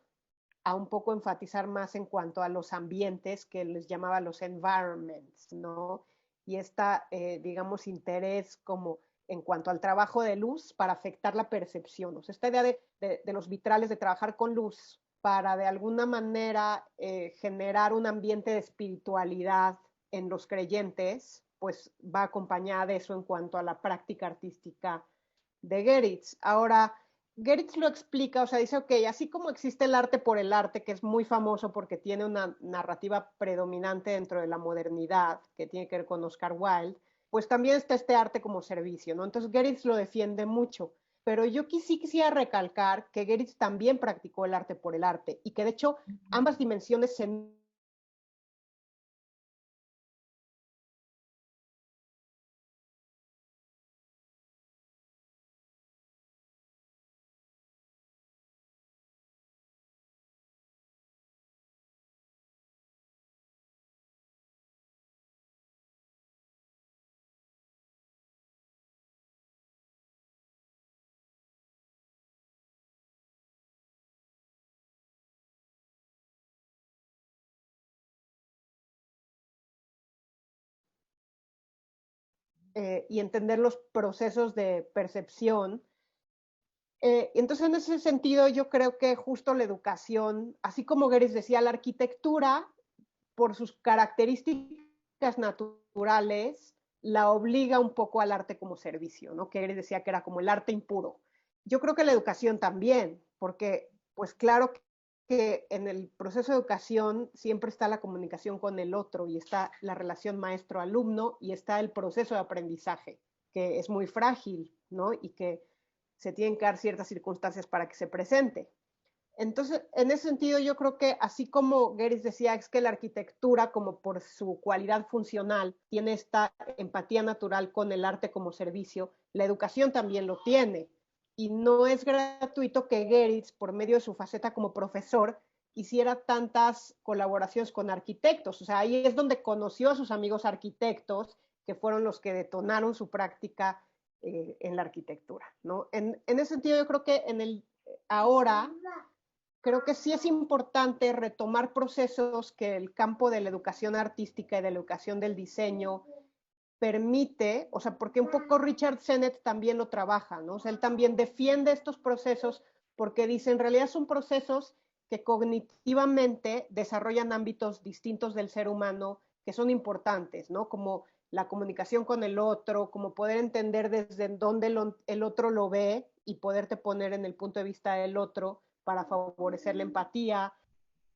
a un poco enfatizar más en cuanto a los ambientes, que les llamaba los environments, ¿no? Y esta, digamos, interés como en cuanto al trabajo de luz para afectar la percepción. O sea, esta idea de los vitrales, de trabajar con luz para de alguna manera generar un ambiente de espiritualidad en los creyentes, pues va acompañada de eso en cuanto a la práctica artística de Geritz. Ahora, Geritz lo explica, o sea, dice, ok, así como existe el arte por el arte, que es muy famoso porque tiene una narrativa predominante dentro de la modernidad, que tiene que ver con Oscar Wilde, pues también está este arte como servicio, ¿no? Entonces Geritz lo defiende mucho, pero yo sí quisiera recalcar que Geritz también practicó el arte por el arte y que de hecho ambas dimensiones se y entender los procesos de percepción. Entonces, en ese sentido, yo creo que justo la educación, así como Geritz decía, la arquitectura, por sus características naturales, la obliga un poco al arte como servicio, ¿no? Que Geritz decía que era como el arte impuro. Yo creo que la educación también, porque, pues claro que en el proceso de educación siempre está la comunicación con el otro y está la relación maestro-alumno y está el proceso de aprendizaje, que es muy frágil, ¿no? Y que se tienen que dar ciertas circunstancias para que se presente. Entonces, en ese sentido, yo creo que así como Geritz decía, es que la arquitectura, como por su cualidad funcional, tiene esta empatía natural con el arte como servicio, la educación también lo tiene. Y no es gratuito que Geritz, por medio de su faceta como profesor, hiciera tantas colaboraciones con arquitectos. O sea, ahí es donde conoció a sus amigos arquitectos, que fueron los que detonaron su práctica en la arquitectura, ¿no? En ese sentido, yo creo que ahora creo que sí es importante retomar procesos que el campo de la educación artística y de la educación del diseño permite, o sea, porque un poco Richard Sennett también lo trabaja, ¿no? O sea, él también defiende estos procesos porque dice, en realidad son procesos que cognitivamente desarrollan ámbitos distintos del ser humano que son importantes, ¿no? Como la comunicación con el otro, como poder entender desde dónde el otro lo ve y poderte poner en el punto de vista del otro para favorecer la empatía.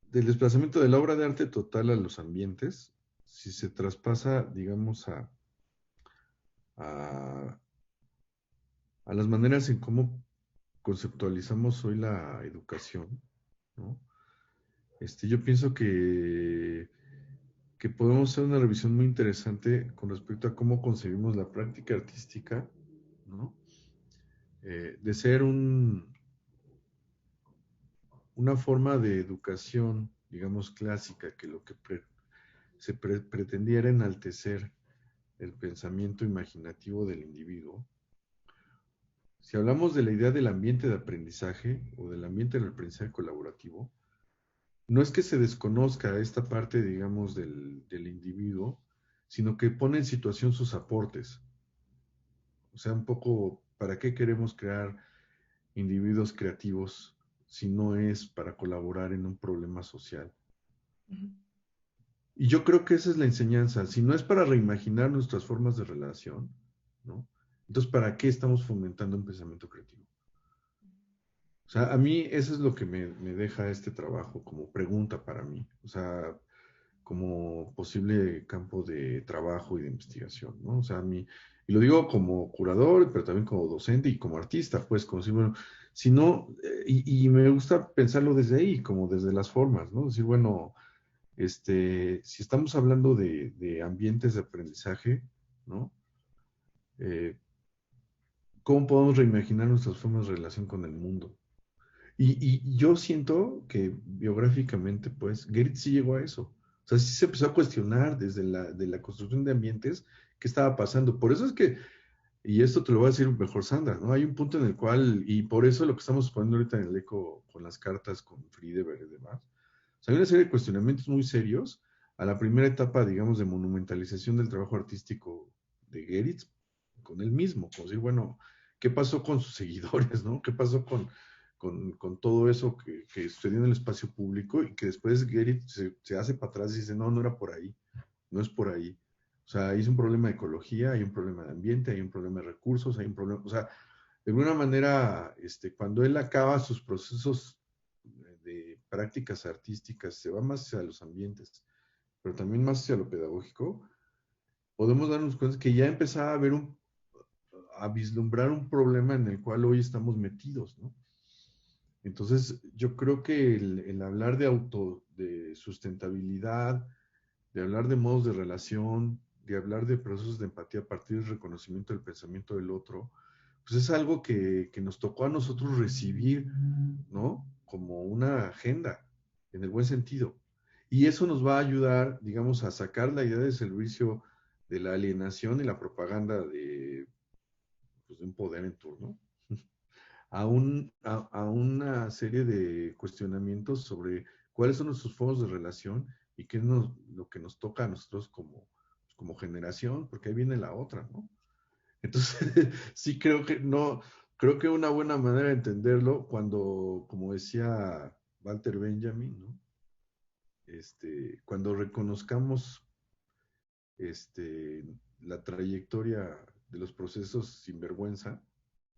Del desplazamiento de la obra de arte total a los ambientes, si se traspasa, digamos, a las maneras en cómo conceptualizamos hoy la educación, ¿no? Yo pienso que podemos hacer una revisión muy interesante con respecto a cómo concebimos la práctica artística, ¿no? De ser una forma de educación, digamos, clásica, que lo que se pretendiera enaltecer el pensamiento imaginativo del individuo. Si hablamos de la idea del ambiente de aprendizaje o del ambiente del aprendizaje colaborativo, no es que se desconozca esta parte, digamos, del individuo, sino que pone en situación sus aportes. O sea, un poco, ¿para qué queremos crear individuos creativos si no es para colaborar en un problema social? Y yo creo que esa es la enseñanza. Si no es para reimaginar nuestras formas de relación, ¿no? Entonces, ¿para qué estamos fomentando un pensamiento creativo? O sea, a mí eso es lo que me deja este trabajo como pregunta para mí. O sea, como posible campo de trabajo y de investigación, ¿no? O sea, a mí, y lo digo como curador, pero también como docente y como artista, pues, como si, bueno, si no, y me gusta pensarlo desde ahí, como desde las formas, ¿no? Decir, bueno, Si estamos hablando de ambientes de aprendizaje, ¿no? ¿Cómo podemos reimaginar nuestras formas de relación con el mundo? Y yo siento que biográficamente, pues, Geritz sí llegó a eso. O sea, sí se empezó a cuestionar desde de la construcción de ambientes qué estaba pasando. Por eso es que, y esto te lo voy a decir mejor Sandra, ¿no? Hay un punto en el cual, y por eso lo que estamos poniendo ahorita en el eco con las cartas, con Friedeberg y demás, o sea, hay una serie de cuestionamientos muy serios a la primera etapa, digamos, de monumentalización del trabajo artístico de Geritz con él mismo, como decir, bueno, ¿qué pasó con sus seguidores, no? ¿Qué pasó con todo eso que sucedió en el espacio público y que después Geritz se hace para atrás y dice, no, no era por ahí, no es por ahí. O sea, hay un problema de ecología, hay un problema de ambiente, hay un problema de recursos, hay un problema, o sea, de alguna manera, cuando él acaba sus procesos de prácticas artísticas, se va más hacia los ambientes, pero también más hacia lo pedagógico, podemos darnos cuenta que ya empezaba a haber a vislumbrar un problema en el cual hoy estamos metidos, ¿no? Entonces, yo creo que el hablar de sustentabilidad, de hablar de modos de relación, de hablar de procesos de empatía a partir del reconocimiento del pensamiento del otro, pues es algo que nos tocó a nosotros recibir, ¿no? Como una agenda, en el buen sentido. Y eso nos va a ayudar, digamos, a sacar la idea de servicio de la alienación y la propaganda pues, de un poder en turno, a una serie de cuestionamientos sobre cuáles son nuestros fondos de relación y qué es lo que nos toca a nosotros como generación, porque ahí viene la otra, ¿no? Entonces, sí creo que no, creo que una buena manera de entenderlo cuando, como decía Walter Benjamin, ¿no? Cuando reconozcamos la trayectoria de los procesos sin vergüenza,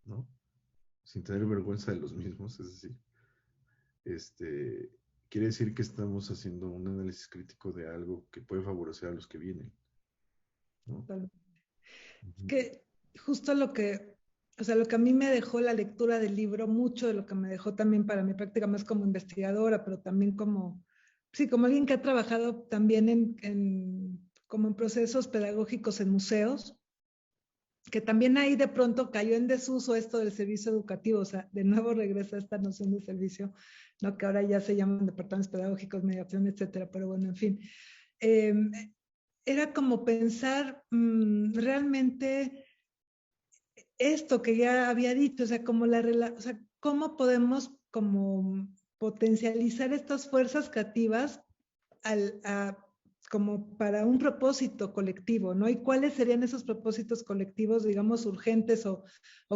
¿no? Sin tener vergüenza de los mismos, es decir, quiere decir que estamos haciendo un análisis crítico de algo que puede favorecer a los que vienen, ¿no? Ujú. Que justo lo que, o sea, lo que a mí me dejó la lectura del libro, mucho de lo que me dejó también para mi práctica más como investigadora, pero también como, sí, como alguien que ha trabajado también como en procesos pedagógicos en museos, que también ahí de pronto cayó en desuso esto del servicio educativo, o sea, de nuevo regresa esta noción de servicio, ¿no? Que ahora ya se llaman departamentos pedagógicos, mediación, etcétera, pero bueno, en fin. Eh, Era como pensar realmente esto que ya había dicho, o sea, como o sea, cómo podemos como potencializar estas fuerzas creativas como para un propósito colectivo, ¿no? Y cuáles serían esos propósitos colectivos, digamos, urgentes o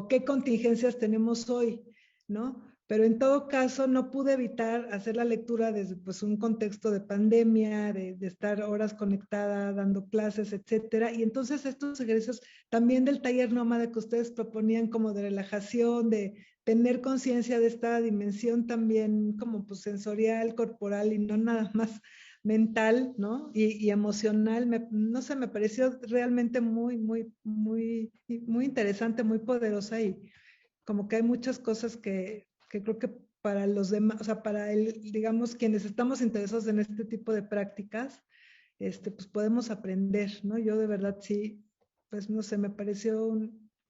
qué contingencias tenemos hoy, ¿no? Pero en todo caso no pude evitar hacer la lectura desde pues, un contexto de pandemia, de estar horas conectada, dando clases, etcétera. Y entonces estos ejercicios también del taller nómada que ustedes proponían como de relajación, de tener conciencia de esta dimensión también como pues sensorial, corporal y no nada más mental, ¿no? Y emocional, no sé, me pareció realmente muy interesante, muy poderosa y como que hay muchas cosas que creo que para los demás, o sea, para digamos, quienes estamos interesados en este tipo de prácticas, pues podemos aprender, ¿no? Yo de verdad sí, pues no sé, me pareció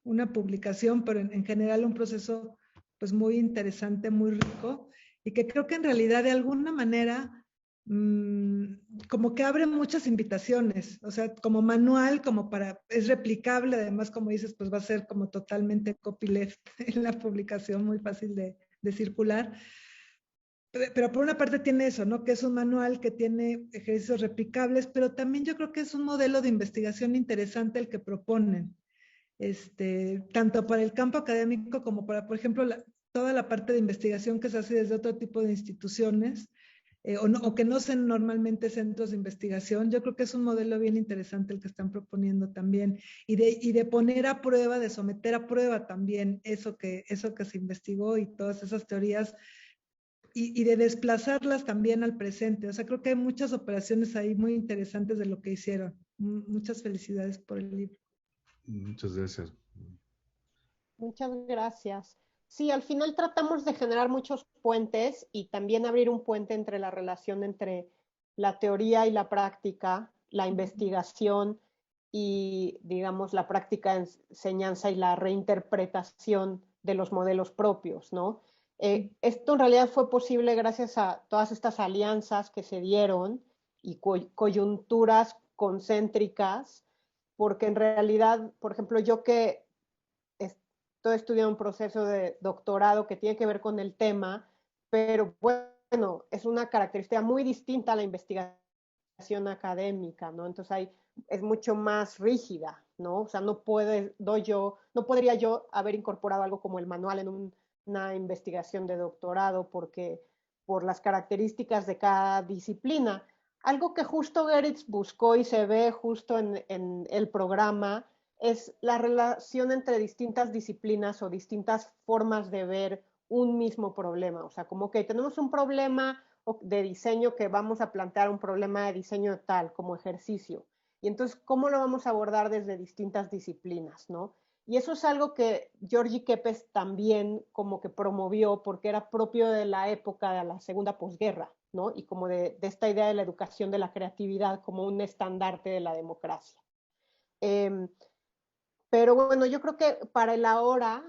una publicación, pero en general un proceso pues muy interesante, muy rico y que creo que en realidad de alguna manera como que abre muchas invitaciones, o sea, como manual, como es replicable, además como dices, pues va a ser como totalmente copyleft en la publicación, muy fácil de circular. Pero por una parte tiene eso, ¿no? Que es un manual que tiene ejercicios replicables, pero también yo creo que es un modelo de investigación interesante el que proponen, tanto para el campo académico como para, por ejemplo, toda la parte de investigación que se hace desde otro tipo de instituciones, o que no sean normalmente centros de investigación. Yo creo que es un modelo bien interesante el que están proponiendo también, y de poner a prueba, de someter a prueba también eso que se investigó y todas esas teorías, y de desplazarlas también al presente. O sea, creo que hay muchas operaciones ahí muy interesantes de lo que hicieron. Muchas felicidades por el libro. Muchas gracias. Muchas gracias. Sí, al final tratamos de generar muchos puentes y también abrir un puente entre la relación entre la teoría y la práctica, la investigación y, digamos, la práctica de enseñanza y la reinterpretación de los modelos propios, ¿no? Esto en realidad fue posible gracias a todas estas alianzas que se dieron y coyunturas concéntricas, porque en realidad, por ejemplo, yo que estoy estudiando un proceso de doctorado que tiene que ver con el tema, pero bueno, es una característica muy distinta a la investigación académica, ¿no? Entonces es mucho más rígida, ¿no? O sea, no podría yo haber incorporado algo como el manual en una investigación de doctorado porque por las características de cada disciplina. Algo que justo Geritz buscó y se ve justo en el programa es la relación entre distintas disciplinas o distintas formas de ver un mismo problema. O sea, como que tenemos un problema de diseño que vamos a plantear un problema de diseño tal como ejercicio. Y entonces, ¿cómo lo vamos a abordar desde distintas disciplinas, no? Y eso es algo que György Kepes también como que promovió porque era propio de la época de la segunda posguerra, ¿no? Y como de esta idea de la educación de la creatividad como un estandarte de la democracia. Pero bueno, yo creo que para el ahora,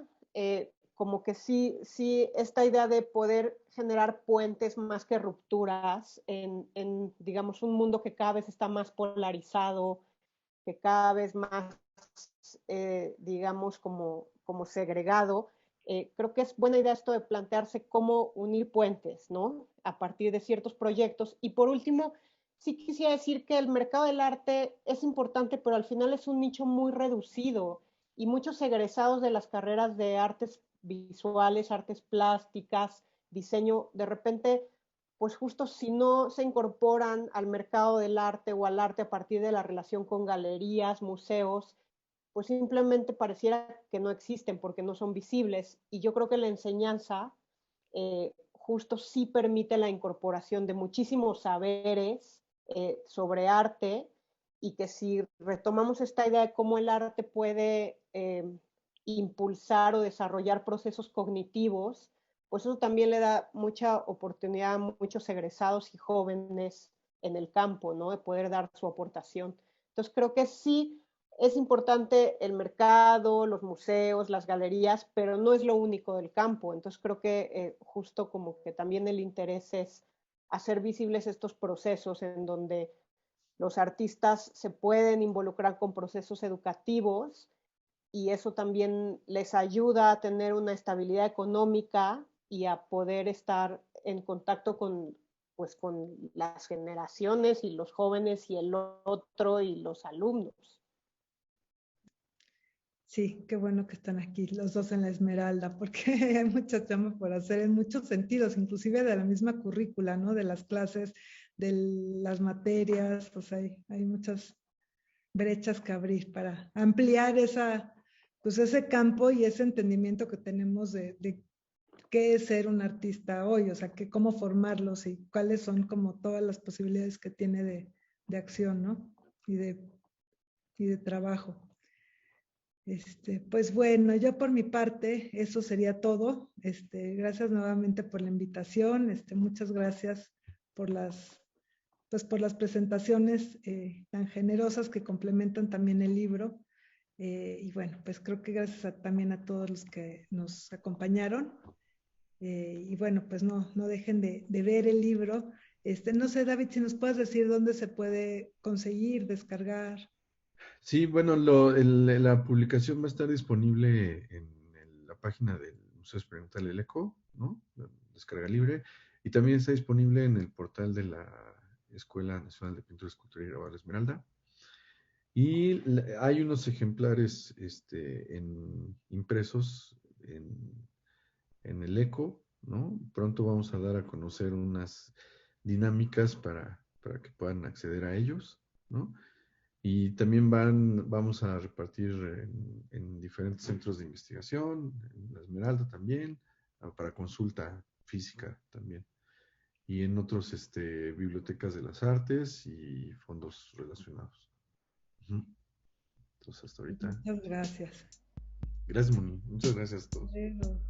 como que sí, esta idea de poder generar puentes más que rupturas digamos, un mundo que cada vez está más polarizado, que cada vez más, digamos, como segregado, creo que es buena idea esto de plantearse cómo unir puentes, ¿no? A partir de ciertos proyectos. Y por último, sí quisiera decir que el mercado del arte es importante, pero al final es un nicho muy reducido y muchos egresados de las carreras de artes visuales, artes plásticas, diseño, de repente, pues justo si no se incorporan al mercado del arte o al arte a partir de la relación con galerías, museos, pues simplemente pareciera que no existen porque no son visibles. Y yo creo que la enseñanza justo sí permite la incorporación de muchísimos saberes sobre arte y que si retomamos esta idea de cómo el arte puede impulsar o desarrollar procesos cognitivos, pues eso también le da mucha oportunidad a muchos egresados y jóvenes en el campo, ¿no? De poder dar su aportación. Entonces creo que sí es importante el mercado, los museos, las galerías, pero no es lo único del campo. Entonces creo que justo como que también el interés es hacer visibles estos procesos en donde los artistas se pueden involucrar con procesos educativos y eso también les ayuda a tener una estabilidad económica y a poder estar en contacto pues, con las generaciones y los jóvenes y el otro y los alumnos. Sí, qué bueno que están aquí los dos en la Esmeralda, porque hay mucha chamba por hacer en muchos sentidos, inclusive de la misma currícula, ¿no? De las clases, de las materias, pues hay muchas brechas que abrir para ampliar pues ese campo y ese entendimiento que tenemos de qué es ser un artista hoy, o sea, cómo formarlos y cuáles son como todas las posibilidades que tiene de acción, ¿no? Y de trabajo. Pues bueno, yo por mi parte, eso sería todo. Gracias nuevamente por la invitación. Muchas gracias por las presentaciones tan generosas que complementan también el libro. Y bueno, pues creo que gracias también a todos los que nos acompañaron. Y bueno, pues no dejen de ver el libro. No sé, David, si nos puedes decir dónde se puede conseguir, descargar. Sí, bueno, la publicación va a estar disponible en la página del Museo Experimental El Eco, ¿no? La descarga libre. Y también está disponible en el portal de la Escuela Nacional de Pintura, Escultura y Grabado Esmeralda. Y hay unos ejemplares impresos en el ECO, ¿no? Pronto vamos a dar a conocer unas dinámicas para que puedan acceder a ellos, ¿no? Y también vamos a repartir en diferentes centros de investigación, en la Esmeralda también, para consulta física también. Y en otros bibliotecas de las artes y fondos relacionados. Ujú. Entonces, hasta ahorita. Muchas gracias. Gracias, Moni. Muchas gracias a todos. Luego.